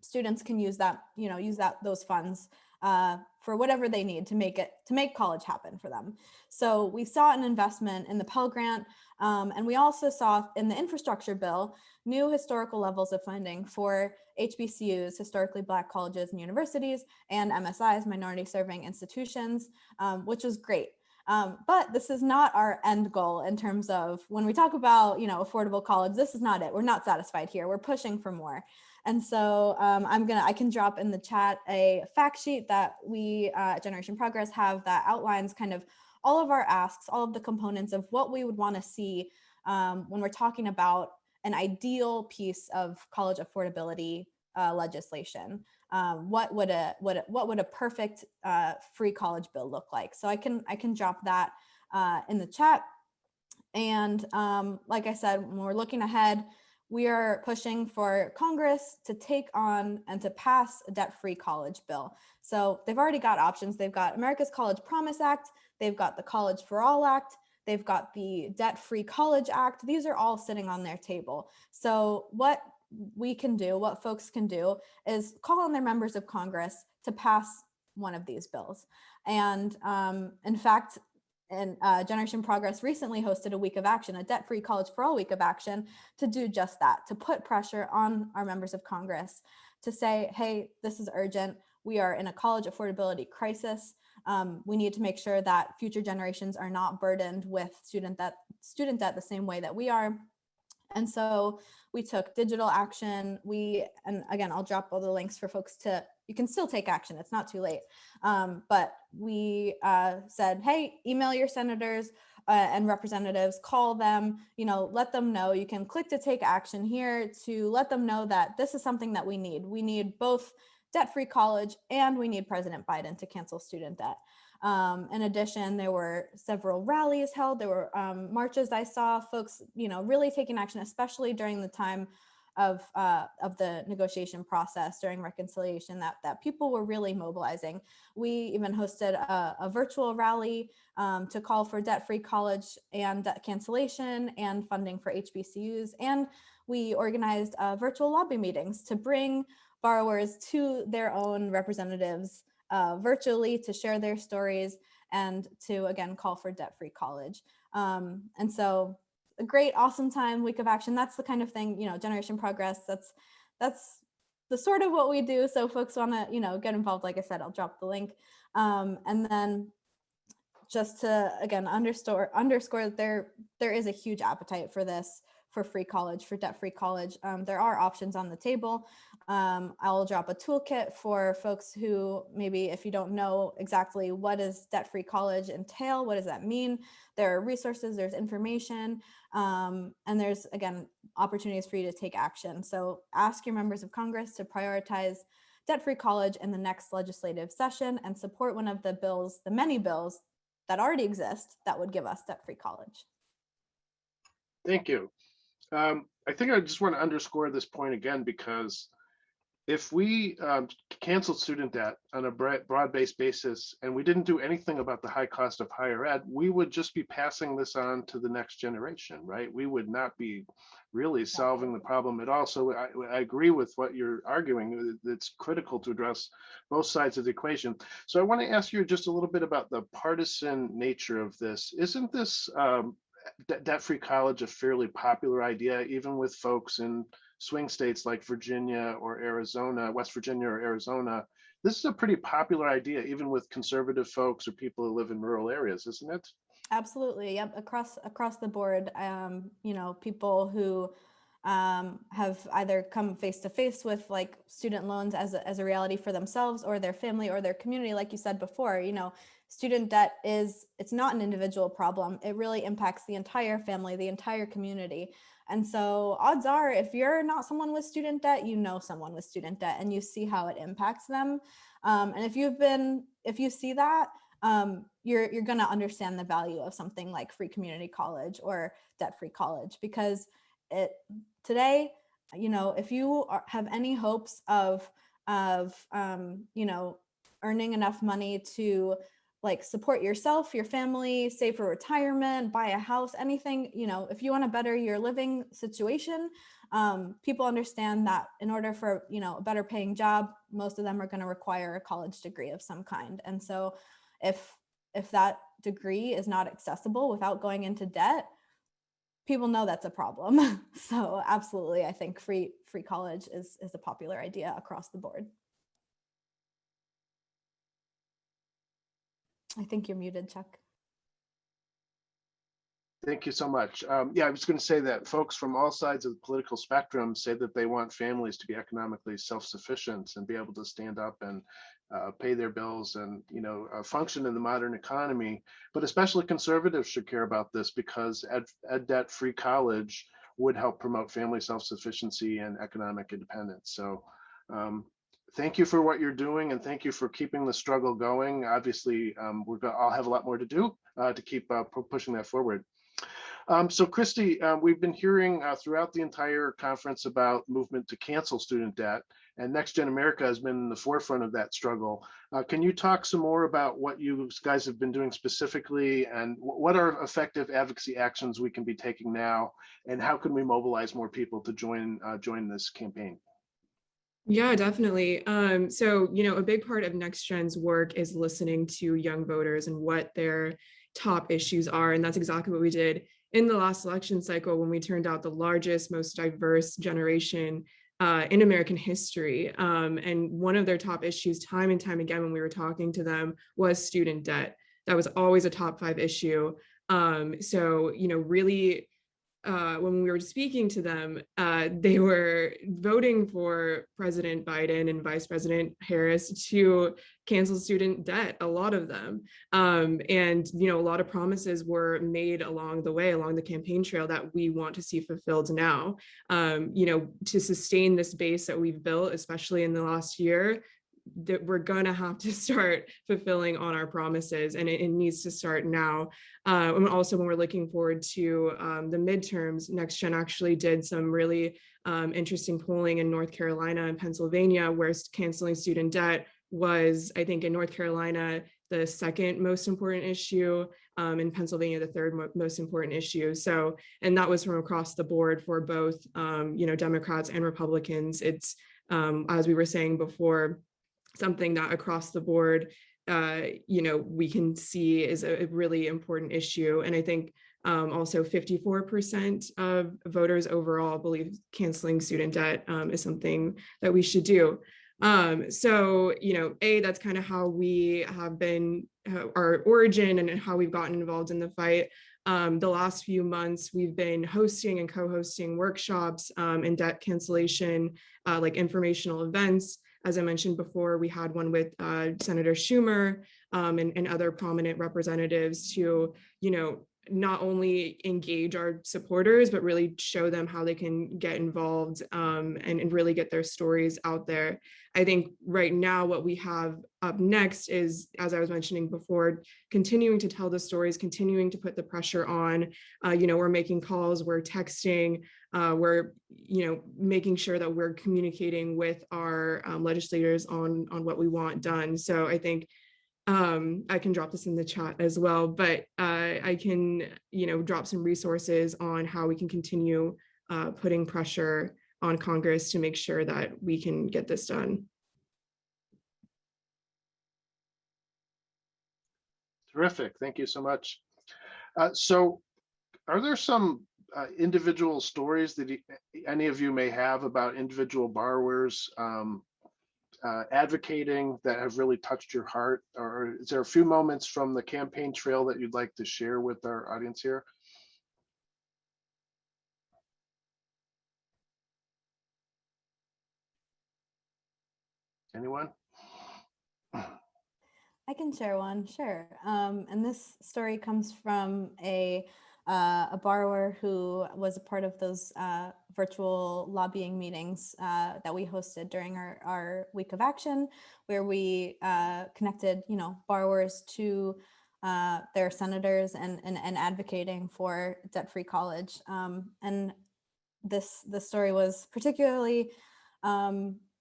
students can use that, those funds for whatever they need to make college happen for them. So we saw an investment in the Pell Grant, and we also saw in the infrastructure bill new historical levels of funding for HBCUs, historically Black colleges and universities, and MSIs, minority serving institutions, which was great. But this is not our end goal in terms of when we talk about, affordable college. This is not it. We're not satisfied here. We're pushing for more. And so I can drop in the chat a fact sheet that we at Generation Progress have that outlines kind of all of our asks, all of the components of what we would want to see when we're talking about an ideal piece of college affordability legislation. What would a perfect free college bill look like? So I can drop that in the chat. And like I said, when we're looking ahead, we are pushing for Congress to take on and to pass a debt-free college bill. So they've already got options. They've got America's College Promise Act. They've got the College for All Act. They've got the Debt-Free College Act. These are all sitting on their table. So what we can do, what folks can do, is call on their members of Congress to pass one of these bills. And in fact, Generation Progress recently hosted a week of action, a debt-free college for all week of action, to do just that, to put pressure on our members of Congress to say, hey, this is urgent. We are in a college affordability crisis. We need to make sure that future generations are not burdened with student debt the same way that we are. And so we took digital action. And again, I'll drop all the links for folks you can still take action. It's not too late. But we said, hey, email your senators and representatives, call them, let them know. You can click to take action here to let them know that this is something that we need. We need both debt-free college and we need President Biden to cancel student debt. In addition, there were several rallies held. There were marches. I saw folks, really taking action, especially during the time of the negotiation process during reconciliation, that people were really mobilizing. We even hosted a virtual rally to call for debt-free college and debt cancellation and funding for HBCUs. And we organized virtual lobby meetings to bring borrowers to their own representatives virtually to share their stories and to, again, call for debt-free college. And so a great, awesome time, week of action. That's the kind of thing, Generation Progress, that's the sort of what we do. So folks want to, get involved. Like I said, I'll drop the link. And then just to, again, underscore that there is a huge appetite for this, for free college, for debt-free college. There are options on the table. I'll drop a toolkit for folks who maybe, if you don't know exactly what does debt-free college entail, what does that mean? There are resources, there's information, and there's, again, opportunities for you to take action. So ask your members of Congress to prioritize debt-free college in the next legislative session and support one of the bills, the many bills that already exist that would give us debt-free college. Thank you. I think I just want to underscore this point again, because if we canceled student debt on a broad-based basis and we didn't do anything about the high cost of higher ed, we would just be passing this on to the next generation, right? We would not be really solving the problem at all. So I agree with what you're arguing. It's critical to address both sides of the equation. So I want to ask you just a little bit about the partisan nature of this. Isn't this debt-free college a fairly popular idea, even with folks in swing states like Virginia or Arizona, West Virginia or Arizona? This is a pretty popular idea, even with conservative folks or people who live in rural areas, isn't it? Absolutely. Yep. Across the board, people who have either come face to face with like student loans as a reality for themselves or their family or their community. Like you said before, student debt it's not an individual problem. It really impacts the entire family, the entire community. And so odds are, if you're not someone with student debt, you know someone with student debt and you see how it impacts them. And if you see that, you're going to understand the value of something like free community college or debt-free college, because today, if you have any hopes of earning enough money to like support yourself, your family, save for retirement, buy a house, anything, if you want to better your living situation, people understand that in order for, a better paying job, most of them are going to require a college degree of some kind. And so if that degree is not accessible without going into debt, people know that's a problem. So absolutely, I think free college is a popular idea across the board. I think you're muted, Chuck. Thank you so much. Yeah, I was going to say that folks from all sides of the political spectrum say that they want families to be economically self-sufficient and be able to stand up and pay their bills and function in the modern economy. But especially conservatives should care about this, because ed debt-free college would help promote family self-sufficiency and economic independence. So thank you for what you're doing, and thank you for keeping the struggle going. Obviously, I'll have a lot more to do to keep pushing that forward. So Christy, we've been hearing throughout the entire conference about movement to cancel student debt, and NextGen America has been in the forefront of that struggle. Can you talk some more about what you guys have been doing specifically, and what are effective advocacy actions we can be taking now, and how can we mobilize more people to join this campaign? Yeah, definitely. So, a big part of NextGen's work is listening to young voters and what their top issues are. And that's exactly what we did in the last election cycle, when we turned out the largest, most diverse generation in American history. And one of their top issues, time and time again, when we were talking to them, was student debt. That was always a top 5 issue. So, really, when we were speaking to them, they were voting for President Biden and Vice President Harris to cancel student debt, a lot of them. And, a lot of promises were made along the way, along the campaign trail, that we want to see fulfilled now. To sustain this base that we've built, especially in the last year, that we're gonna have to start fulfilling on our promises, and it needs to start now. And also, when we're looking forward to the midterms, NextGen actually did some really interesting polling in North Carolina and Pennsylvania, where canceling student debt was, I think, in North Carolina, the second most important issue, in Pennsylvania, the third most important issue. So, and that was from across the board for both, Democrats and Republicans. It's, as we were saying before, something that across the board, we can see is a really important issue. And I think Also, 54% of voters overall believe canceling student debt is something that we should do. So, that's kind of how we have been, our origin and how we've gotten involved in the fight. The last few months, we've been hosting and co-hosting workshops and debt cancellation, like informational events. As I mentioned before, we had one with Senator Schumer and other prominent representatives to, not only engage our supporters, but really show them how they can get involved and really get their stories out there. I think right now what we have up next is, as I was mentioning before, continuing to tell the stories, continuing to put the pressure on. We're making calls, we're texting, we're making sure that we're communicating with our legislators on what we want done. So I think I can drop this in the chat as well, but I can, drop some resources on how we can continue putting pressure on Congress to make sure that we can get this done. Terrific. Thank you so much. So are there some individual stories that any of you may have about individual borrowers advocating that have really touched your heart? Or is there a few moments from the campaign trail that you'd like to share with our audience here? Anyone? I can share one, sure. And this story comes from a borrower who was a part of those virtual lobbying meetings that we hosted during our week of action, where we connected, borrowers to their senators and advocating for debt-free college. And this story was particularly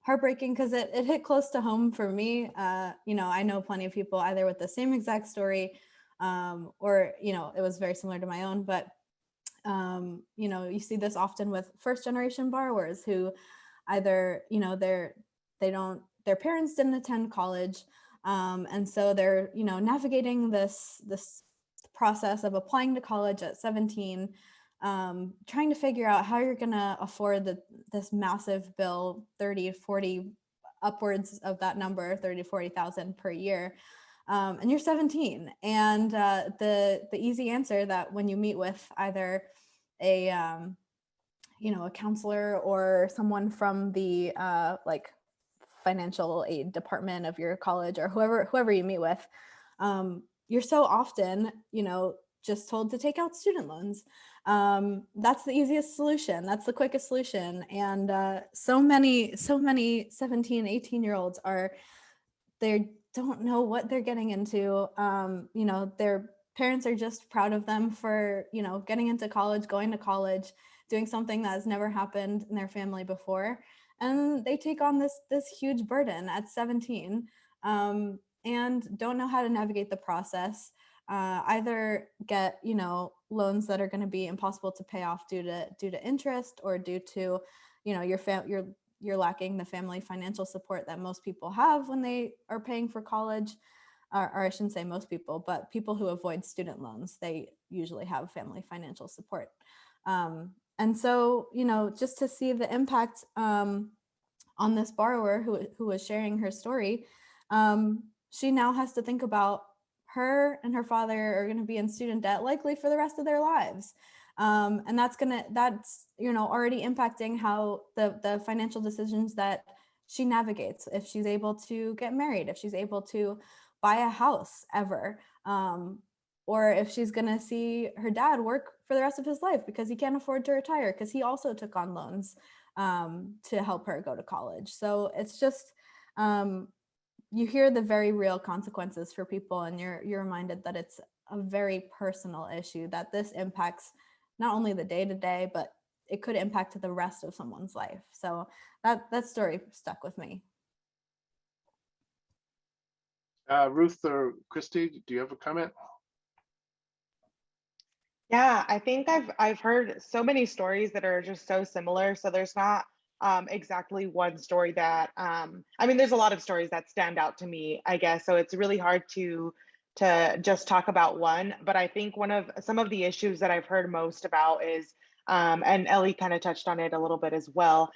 heartbreaking because it hit close to home for me. I know plenty of people either with the same exact story or, it was very similar to my own, but, you see this often with first generation borrowers who either, their parents didn't attend college. And so they're, navigating this process of applying to college at 17, trying to figure out how you're going to afford this massive bill, 30, 40, upwards of that number, 30, 40,000 per year. And you're 17. And the easy answer that when you meet with either a counselor or someone from the financial aid department of your college or whoever you meet with, you're so often, just told to take out student loans. That's the easiest solution. That's the quickest solution. And so many 17, 18-year-olds they don't know what they're getting into. Their parents are just proud of them for, getting into college, going to college, doing something that has never happened in their family before. And they take on this huge burden at 17 and don't know how to navigate the process. Either get, loans that are going to be impossible to pay off due to interest or due to, you're lacking the family financial support that most people have when they are paying for college. Or I shouldn't say most people, but people who avoid student loans, they usually have family financial support. And so, just to see the impact on this borrower who was sharing her story, she now has to think about her and her father are going to be in student debt likely for the rest of their lives. And that's already impacting how the financial decisions that she navigates, if she's able to get married, if she's able to buy a house ever, or if she's going to see her dad work for the rest of his life because he can't afford to retire because he also took on loans to help her go to college. So it's just, you hear the very real consequences for people, and you're reminded that it's a very personal issue, that this impacts not only the day-to-day, but it could impact the rest of someone's life. So that story stuck with me. Ruth or Christy, do you have a comment? Yeah, I think I've heard so many stories that are just so similar. So there's not exactly one story that there's a lot of stories that stand out to me, I guess. So it's really hard to to just talk about one, but I think some of the issues that I've heard most about is, and Ellie kind of touched on it a little bit as well,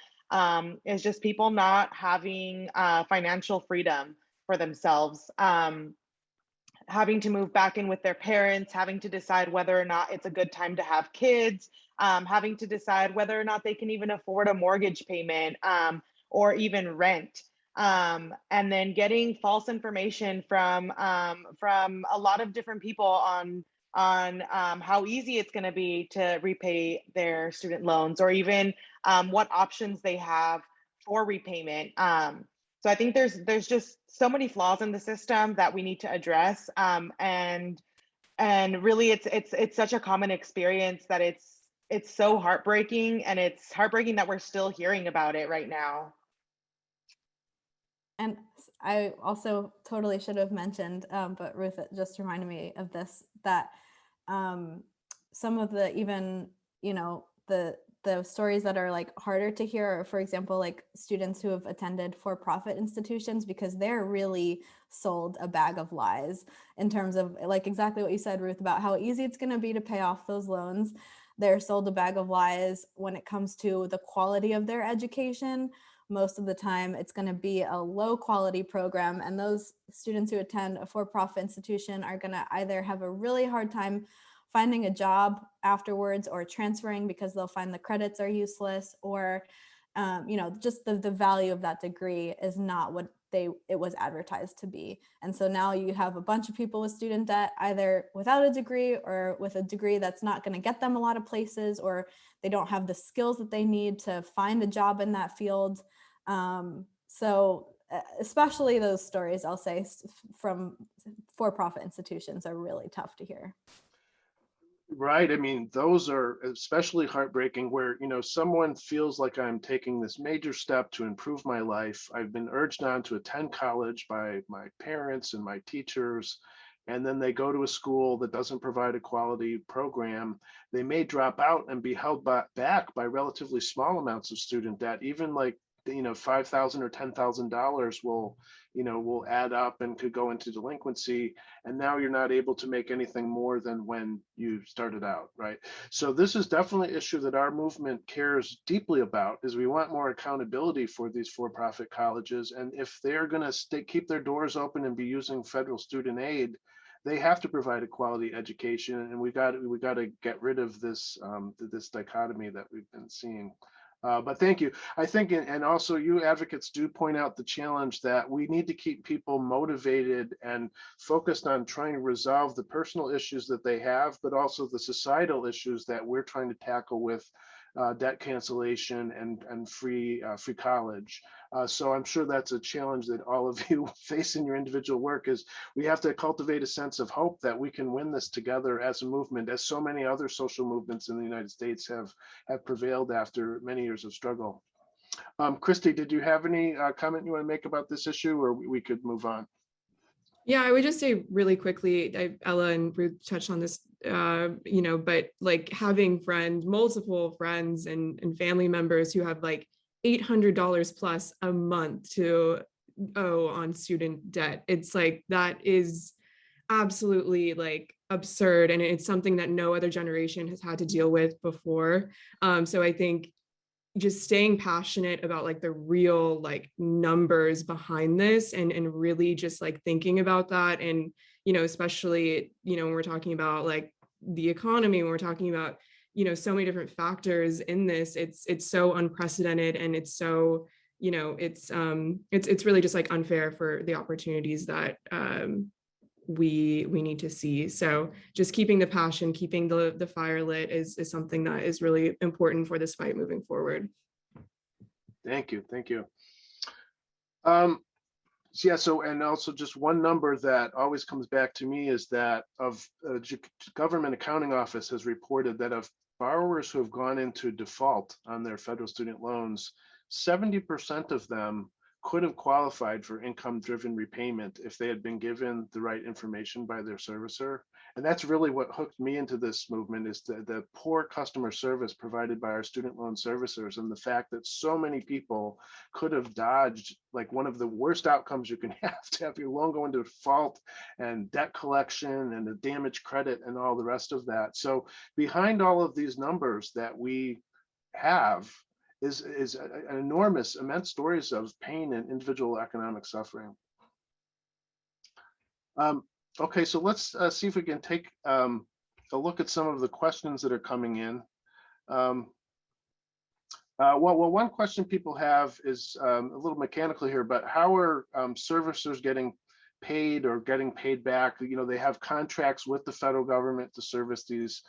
is just people not having financial freedom for themselves, having to move back in with their parents, having to decide whether or not it's a good time to have kids, having to decide whether or not they can even afford a mortgage payment, or even rent. And then getting false information from a lot of different people on how easy it's going to be to repay their student loans, or even what options they have for repayment. So I think there's just so many flaws in the system that we need to address, and really it's such a common experience that it's so heartbreaking, and it's heartbreaking that we're still hearing about it right now. And I also totally should have mentioned, but Ruth just reminded me of this, that some of the even, the stories that are like harder to hear are, for example, like students who have attended for-profit institutions, because they're really sold a bag of lies in terms of like exactly what you said, Ruth, about how easy it's going to be to pay off those loans. They're sold a bag of lies when it comes to the quality of their education. Most of the time it's going to be a low quality program, and those students who attend a for-profit institution are going to either have a really hard time finding a job afterwards or transferring because they'll find the credits are useless, or just the value of that degree is not what it was advertised to be. And so now you have a bunch of people with student debt, either without a degree or with a degree that's not going to get them a lot of places, or they don't have the skills that they need to find a job in that field. So especially those stories, I'll say, from for-profit institutions are really tough to hear. Right. I mean, those are especially heartbreaking where, someone feels like I'm taking this major step to improve my life. I've been urged on to attend college by my parents and my teachers, and then they go to a school that doesn't provide a quality program. They may drop out and be held back by relatively small amounts of student debt, even like $5,000 or $10,000 will add up and could go into delinquency, and now you're not able to make anything more than when you started out, right? So this is definitely an issue that our movement cares deeply about, is we want more accountability for these for-profit colleges, and if they're going to keep their doors open and be using federal student aid, they have to provide a quality education, and we got to get rid of this this dichotomy that we've been seeing. But thank you. I think, and also you advocates do point out the challenge that we need to keep people motivated and focused on trying to resolve the personal issues that they have, but also the societal issues that we're trying to tackle with debt cancellation and free college. So I'm sure that's a challenge that all of you face in your individual work, is we have to cultivate a sense of hope that we can win this together as a movement, as so many other social movements in the United States have prevailed after many years of struggle. Christy, did you have any comment you want to make about this issue, or we could move on? Yeah, I would just say really quickly, Ella and Ruth touched on this, but like having multiple friends and family members who have like $800 plus a month to owe on student debt. It's like, that is absolutely like absurd. And it's something that no other generation has had to deal with before. So I think just staying passionate about like the real like numbers behind this, and really just like thinking about that. And, especially, when we're talking about like the economy, when we're talking about, so many different factors in this, it's so unprecedented, and it's so, it's really just like unfair for the opportunities that we need to see. So just keeping the passion, keeping the fire lit is something that is really important for this fight moving forward. Thank you. Yeah, so, and also just one number that always comes back to me is that of Government Accounting Office has reported that of borrowers who have gone into default on their federal student loans, 70% of them could have qualified for income-driven repayment if they had been given the right information by their servicer. And that's really what hooked me into this movement, is the poor customer service provided by our student loan servicers, and the fact that so many people could have dodged like one of the worst outcomes you can have, to have your loan go into default and debt collection and the damaged credit and all the rest of that. So behind all of these numbers that we have is an enormous, immense stories of pain and individual economic suffering. Okay, so let's see if we can take a look at some of the questions that are coming in. Well, one question people have is a little mechanical here, but how are servicers getting paid or getting paid back? You know, they have contracts with the federal government to service these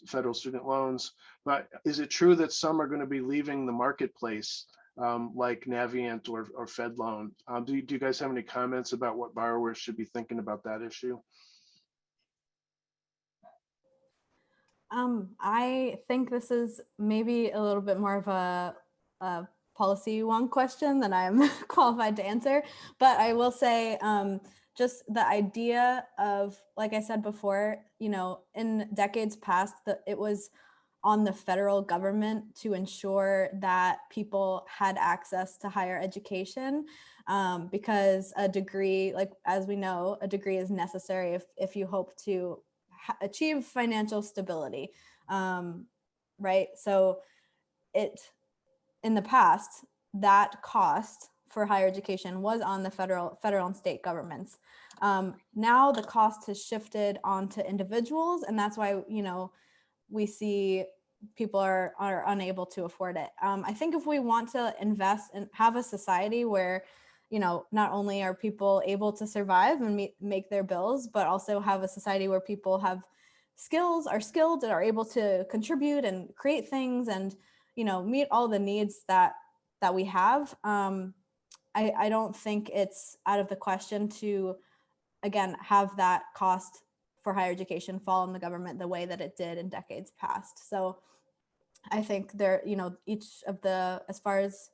federal student loans, but is it true that some are going to be leaving the marketplace, like Navient or FedLoan? Do you guys have any comments about what borrowers should be thinking about that issue? I think this is maybe a little bit more of a policy one question than I'm qualified to answer, but I will say just the idea of, like I said before, you know, in decades past, it was on the federal government to ensure that people had access to higher education, because a degree, like as we know, a degree is necessary if you hope to achieve financial stability, right? So in the past, that cost for higher education was on the federal and state governments. Now the cost has shifted onto individuals, and that's why, you know, we see people are unable to afford it. I think if we want to invest and have a society where, you know, not only are people able to survive and make their bills, but also have a society where people have skills, are skilled, and are able to contribute and create things and, you know, meet all the needs that we have. I don't think it's out of the question to, again, have that cost for higher education fall on the government the way that it did in decades past. So I think there, you know, each of the, as far as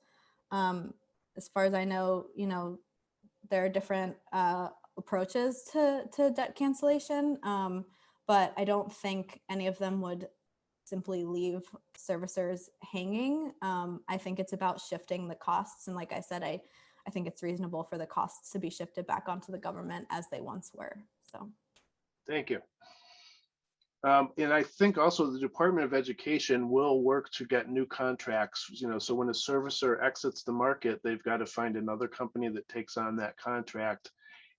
I know, you know, there are different approaches to debt cancellation, but I don't think any of them would simply leave servicers hanging. I think it's about shifting the costs, and like I said, I think it's reasonable for the costs to be shifted back onto the government as they once were. So, thank you. And I think also the Department of Education will work to get new contracts, you know, so when a servicer exits the market, they've got to find another company that takes on that contract.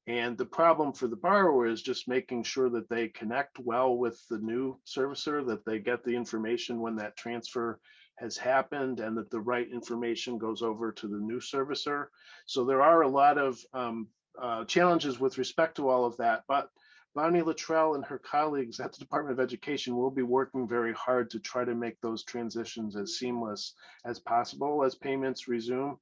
And the problem for the borrower is just making sure that they connect well with the new servicer, that they get the information when that transfer has happened, and that the right information goes over to the new servicer. So there are a lot of challenges with respect to all of that, but Bonnie Latrell and her colleagues at the Department of Education will be working very hard to try to make those transitions as seamless as possible as payments resume.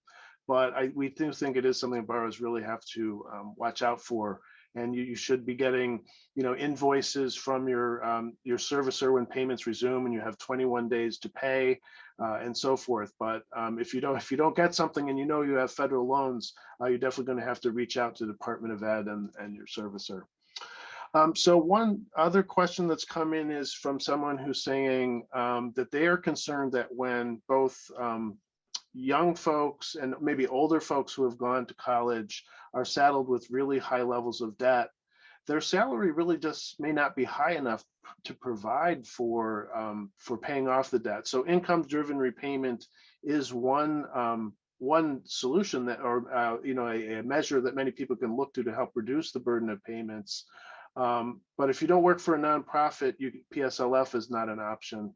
But we do think it is something borrowers really have to watch out for. And you should be getting, you know, invoices from your servicer when payments resume, and you have 21 days to pay, and so forth. But if you don't get something and you know you have federal loans, you're definitely going to have to reach out to the Department of Ed and your servicer. So one other question that's come in is from someone who's saying that they are concerned that when both young folks and maybe older folks who have gone to college are saddled with really high levels of debt, their salary really just may not be high enough to provide for paying off the debt. So income-driven repayment is one solution that, or you know, a measure that many people can look to help reduce the burden of payments. But if you don't work for a nonprofit, PSLF is not an option.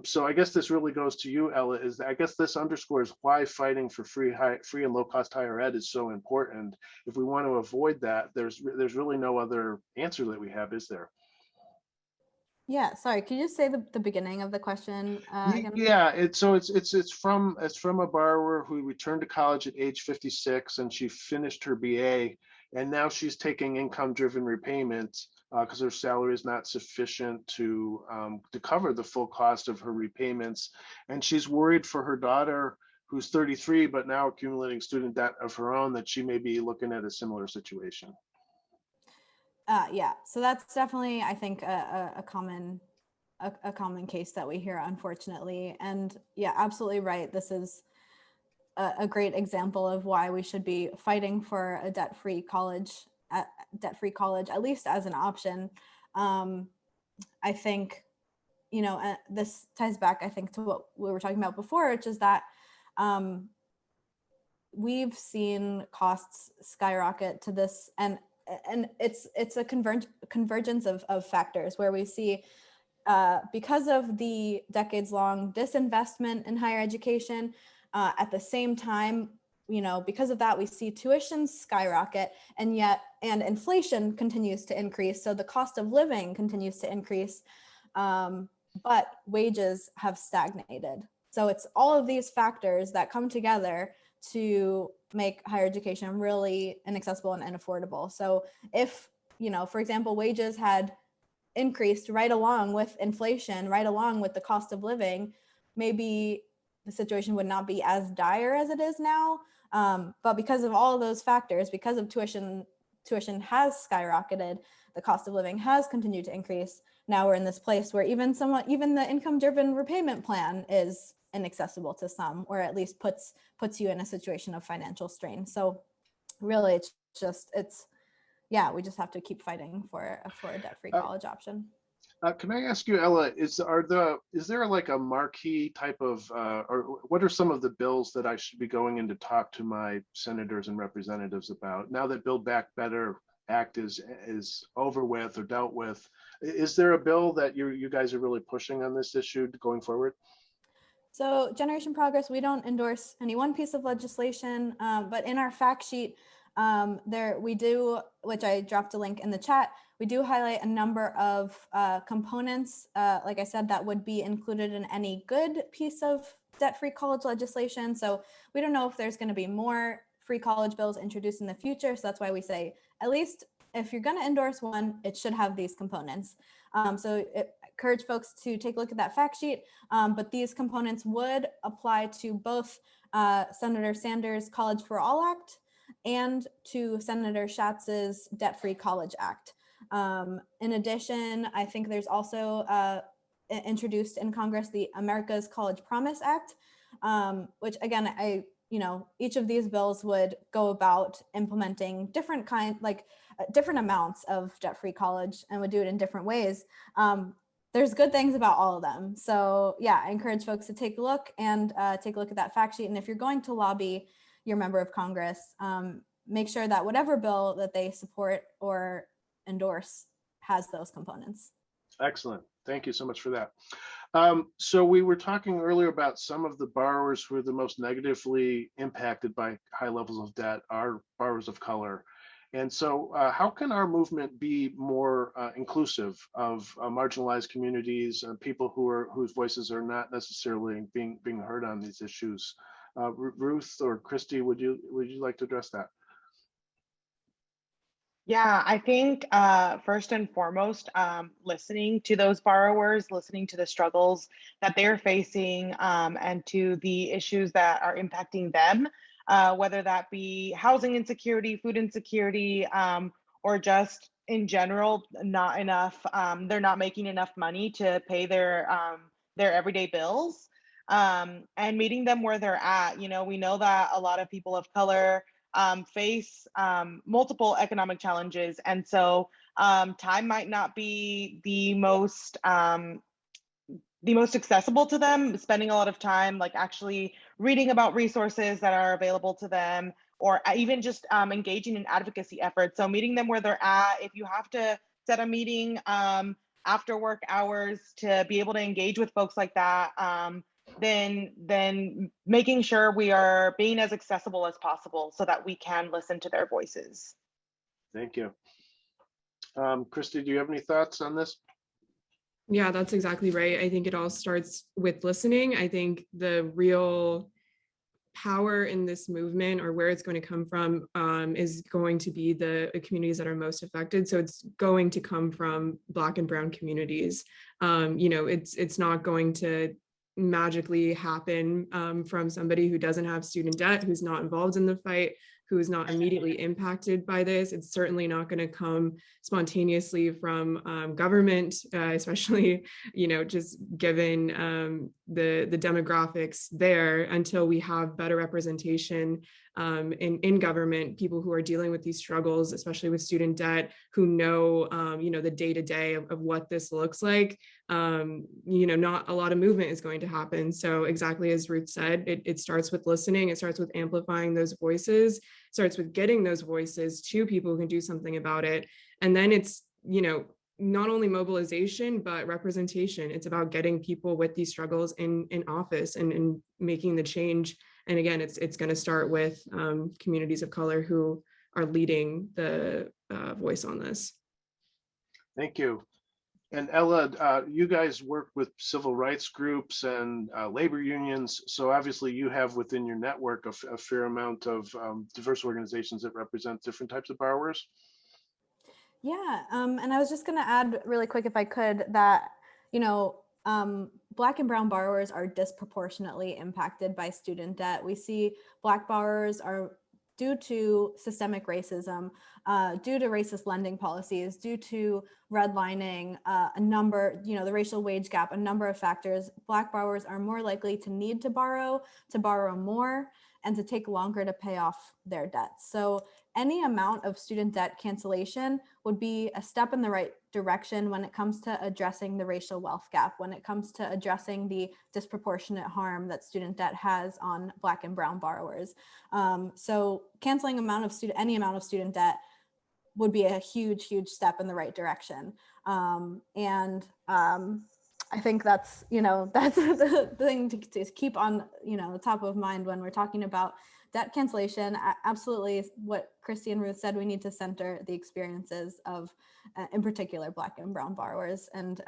So I guess this really goes to you, Ella, is that I guess this underscores why fighting for free and low cost higher ed is so important. If we want to avoid that, there's really no other answer that we have, is there? yeah, sorry, could you just say the beginning of the question again? Yeah, it's from a borrower who returned to college at age 56, and she finished her BA, and now she's taking income-driven repayment because her salary is not sufficient to cover the full cost of her repayments, and she's worried for her daughter, who's 33 but now accumulating student debt of her own, that she may be looking at a similar situation. Yeah, so that's definitely, I think, a common case that we hear, unfortunately. And yeah, absolutely right. This is a great example of why we should be fighting for a debt-free college, at least as an option. I think, this ties back, I think, to what we were talking about before, which is that we've seen costs skyrocket to this, and it's a convergence of factors where we see, because of the decades-long disinvestment in higher education, at the same time, because of that, we see tuitions skyrocket, and inflation continues to increase. So the cost of living continues to increase, but wages have stagnated. So it's all of these factors that come together to make higher education really inaccessible and unaffordable. So if, for example, wages had increased right along with inflation, right along with the cost of living, maybe the situation would not be as dire as it is now. But because of all of those factors, because of tuition has skyrocketed, the cost of living has continued to increase. Now we're in this place where even the income-driven repayment plan is inaccessible to some, or at least puts you in a situation of financial strain. So really, yeah, we just have to keep fighting for a debt-free college option. Can I ask you, Ella, is there like a marquee type of, or what are some of the bills that I should be going in to talk to my senators and representatives about now that Build Back Better Act is over with or dealt with? Is there a bill that you guys are really pushing on this issue going forward? So Generation Progress, we don't endorse any one piece of legislation, but in our fact sheet, we do, which I dropped a link in the chat, we do highlight a number of components, like I said, that would be included in any good piece of debt-free college legislation. So we don't know if there's going to be more free college bills introduced in the future. So that's why we say, at least if you're going to endorse one, it should have these components. So encourage folks to take a look at that fact sheet. But these components would apply to both Senator Sanders' College for All Act and to Senator Schatz's Debt-Free College Act. In addition, I think there's also introduced in Congress the America's College Promise Act, which again, each of these bills would go about implementing different amounts of debt-free college and would do it in different ways. There's good things about all of them. So yeah, I encourage folks to take a look and take a look at that fact sheet. And if you're going to lobby your member of Congress, make sure that whatever bill that they support or endorse has those components. Excellent. Thank you so much for that. So we were talking earlier about some of the borrowers who are the most negatively impacted by high levels of debt are borrowers of color. And so how can our movement be more inclusive of marginalized communities and people whose voices are not necessarily being heard on these issues? Ruth or Christy, would you like to address that? Yeah, I think first and foremost, listening to those borrowers, listening to the struggles that they're facing, and to the issues that are impacting them, whether that be housing insecurity, food insecurity, or just in general, not enough, they're not making enough money to pay their everyday bills, and meeting them where they're at. We know that a lot of people of color face multiple economic challenges, and so time might not be the most accessible to them. Spending a lot of time like actually reading about resources that are available to them, or even just engaging in advocacy efforts. So meeting them where they're at. If you have to set a meeting after work hours to be able to engage with folks like that, then making sure we are being as accessible as possible so that we can listen to their voices. Thank you. Christy, do you have any thoughts on this? Yeah, that's exactly right. I think it all starts with listening. I think the real power in this movement, or where it's going to come from, is going to be the communities that are most affected. So it's going to come from Black and Brown communities. It's not going to magically happen from somebody who doesn't have student debt, who's not involved in the fight, who's not immediately impacted by this. It's certainly not going to come spontaneously from government, especially, just given the demographics there, until we have better representation in government, people who are dealing with these struggles, especially with student debt, who know, the day-to-day of what this looks like. Not a lot of movement is going to happen. So exactly as Ruth said, it starts with listening. It starts with amplifying those voices, starts with getting those voices to people who can do something about it. And then it's, not only mobilization, but representation. It's about getting people with these struggles in office and making the change. And again, it's going to start with communities of color who are leading the voice on this. Thank you. And Ella, you guys work with civil rights groups and labor unions. So obviously you have within your network a fair amount of diverse organizations that represent different types of borrowers. Yeah, and I was just going to add really quick, if I could, that, Black and brown borrowers are disproportionately impacted by student debt. We see Black borrowers are, due to systemic racism, due to racist lending policies, due to redlining, a number, the racial wage gap, a number of factors, Black borrowers are more likely to need to borrow more, and to take longer to pay off their debts. So any amount of student debt cancellation would be a step in the right direction when it comes to addressing the racial wealth gap, when it comes to addressing the disproportionate harm that student debt has on Black and brown borrowers. So canceling any amount of student debt would be a huge, huge step in the right direction. I think that's, that's the thing to keep on, the top of mind when we're talking about debt cancellation. Absolutely, what Christy and Ruth said, we need to center the experiences of, in particular, Black and brown borrowers. And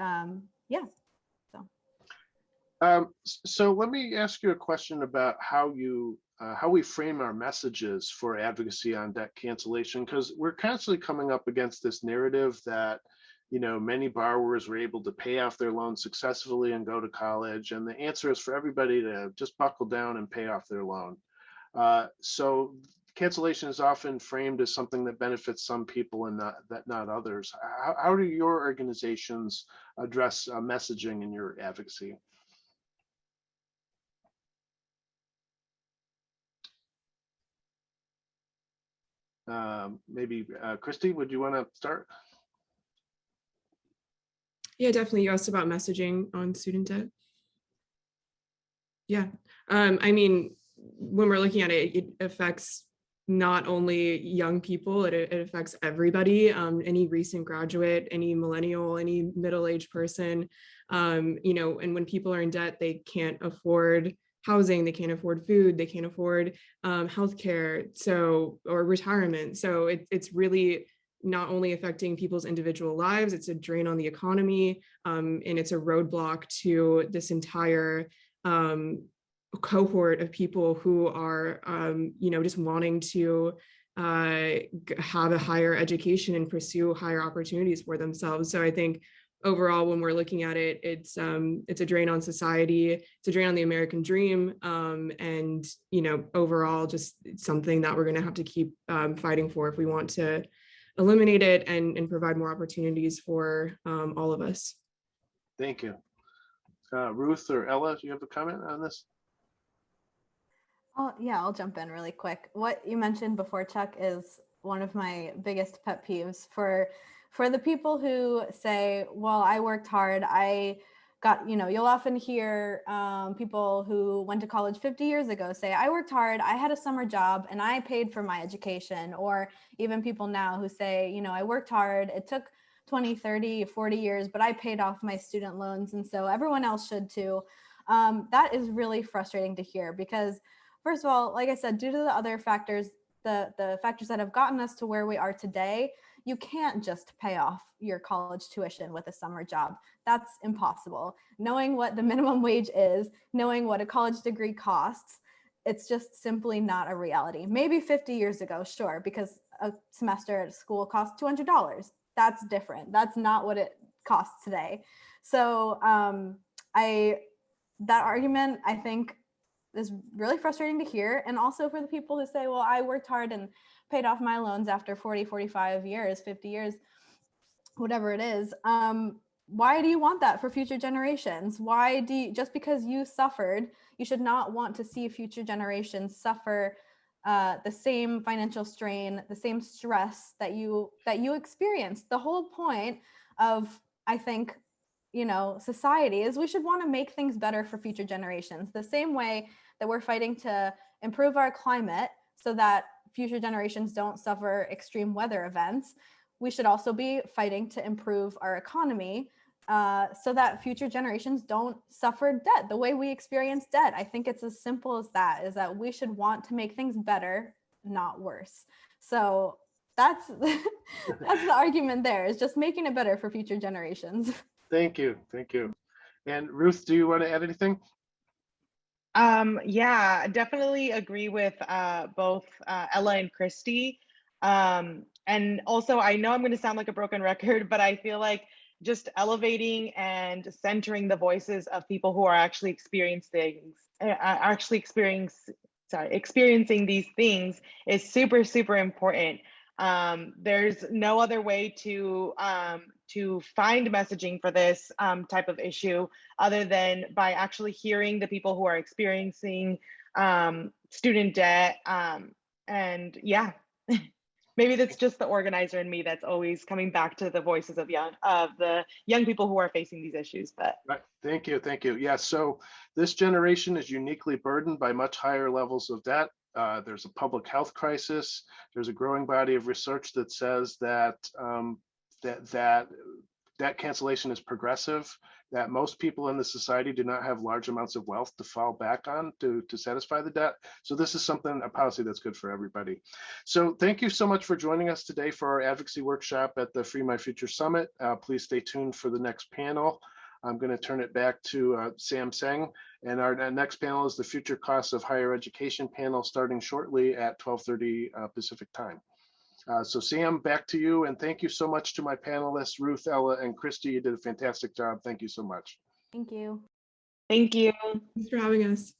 yeah, so. So let me ask you a question about how we frame our messages for advocacy on debt cancellation, because we're constantly coming up against this narrative that many borrowers were able to pay off their loans successfully and go to college, and the answer is for everybody to just buckle down and pay off their loan. So cancellation is often framed as something that benefits some people and not others. How do your organizations address messaging in your advocacy? Maybe Christy, would you want to start? Yeah, definitely. You asked about messaging on student debt. Yeah, I mean, when we're looking at it, it affects not only young people, it affects everybody, any recent graduate, any millennial, any middle-aged person, and when people are in debt, they can't afford housing, they can't afford food, they can't afford healthcare, or retirement. So it's really not only affecting people's individual lives, it's a drain on the economy, and it's a roadblock to this entire cohort of people who are, just wanting to have a higher education and pursue higher opportunities for themselves. So I think overall, when we're looking at it, it's a drain on society, it's a drain on the American dream, and overall, just something that we're going to have to keep fighting for if we want to eliminate it and provide more opportunities for all of us. Thank you. Ruth or Ella, do you have a comment on this? Oh, yeah, I'll jump in really quick. What you mentioned before, Chuck, is one of my biggest pet peeves for the people who say, well, I worked hard, I got, you'll often hear people who went to college 50 years ago say, I worked hard, I had a summer job, and I paid for my education. Or even people now who say, I worked hard, it took 20, 30, 40 years, but I paid off my student loans, and so everyone else should too. That is really frustrating to hear because, first of all, like I said, due to the other factors, the factors that have gotten us to where we are today, you can't just pay off your college tuition with a summer job. That's impossible. Knowing what the minimum wage is, knowing what a college degree costs, it's just simply not a reality. Maybe 50 years ago, sure, because a semester at school costs $200. That's different. That's not what it costs today. So that argument, I think, is really frustrating to hear. And also for the people who say, well, I worked hard and paid off my loans after 40, 45 years, 50 years, whatever it is. Why do you want that for future generations? Why do you, just because you suffered, you should not want to see future generations suffer the same financial strain, the same stress that you experienced. The whole point of, I think, society is we should want to make things better for future generations. The same way that we're fighting to improve our climate so that future generations don't suffer extreme weather events, we should also be fighting to improve our economy so that future generations don't suffer debt the way we experience debt. I think it's as simple as that, is that we should want to make things better, not worse. So that's that's the argument there, is just making it better for future generations. Thank you. Thank you. And Ruth, do you want to add anything? Yeah, definitely agree with both Ella and Christy. And also, I know I'm going to sound like a broken record, but I feel like just elevating and centering the voices of people who are actually experiencing these things is super, super important. There's no other way to find messaging for this type of issue other than by actually hearing the people who are experiencing student debt. And yeah, maybe that's just the organizer in me that's always coming back to the voices of the young people who are facing these issues. But right. Thank you. Thank you. Yeah. So this generation is uniquely burdened by much higher levels of debt. There's a public health crisis. There's a growing body of research that says that debt cancellation is progressive, that most people in the society do not have large amounts of wealth to fall back on to satisfy the debt. So this is a policy that's good for everybody. So thank you so much for joining us today for our advocacy workshop at the Free My Future Summit. Please stay tuned for the next panel. I'm going to turn it back to Sam Seng, and our next panel is the Future Costs of Higher Education panel, starting shortly at 12:30 Pacific time. So Sam, back to you, and thank you so much to my panelists, Ruth, Ella, and Christy. You did a fantastic job. Thank you so much. Thank you. thank you. Thanks for having us.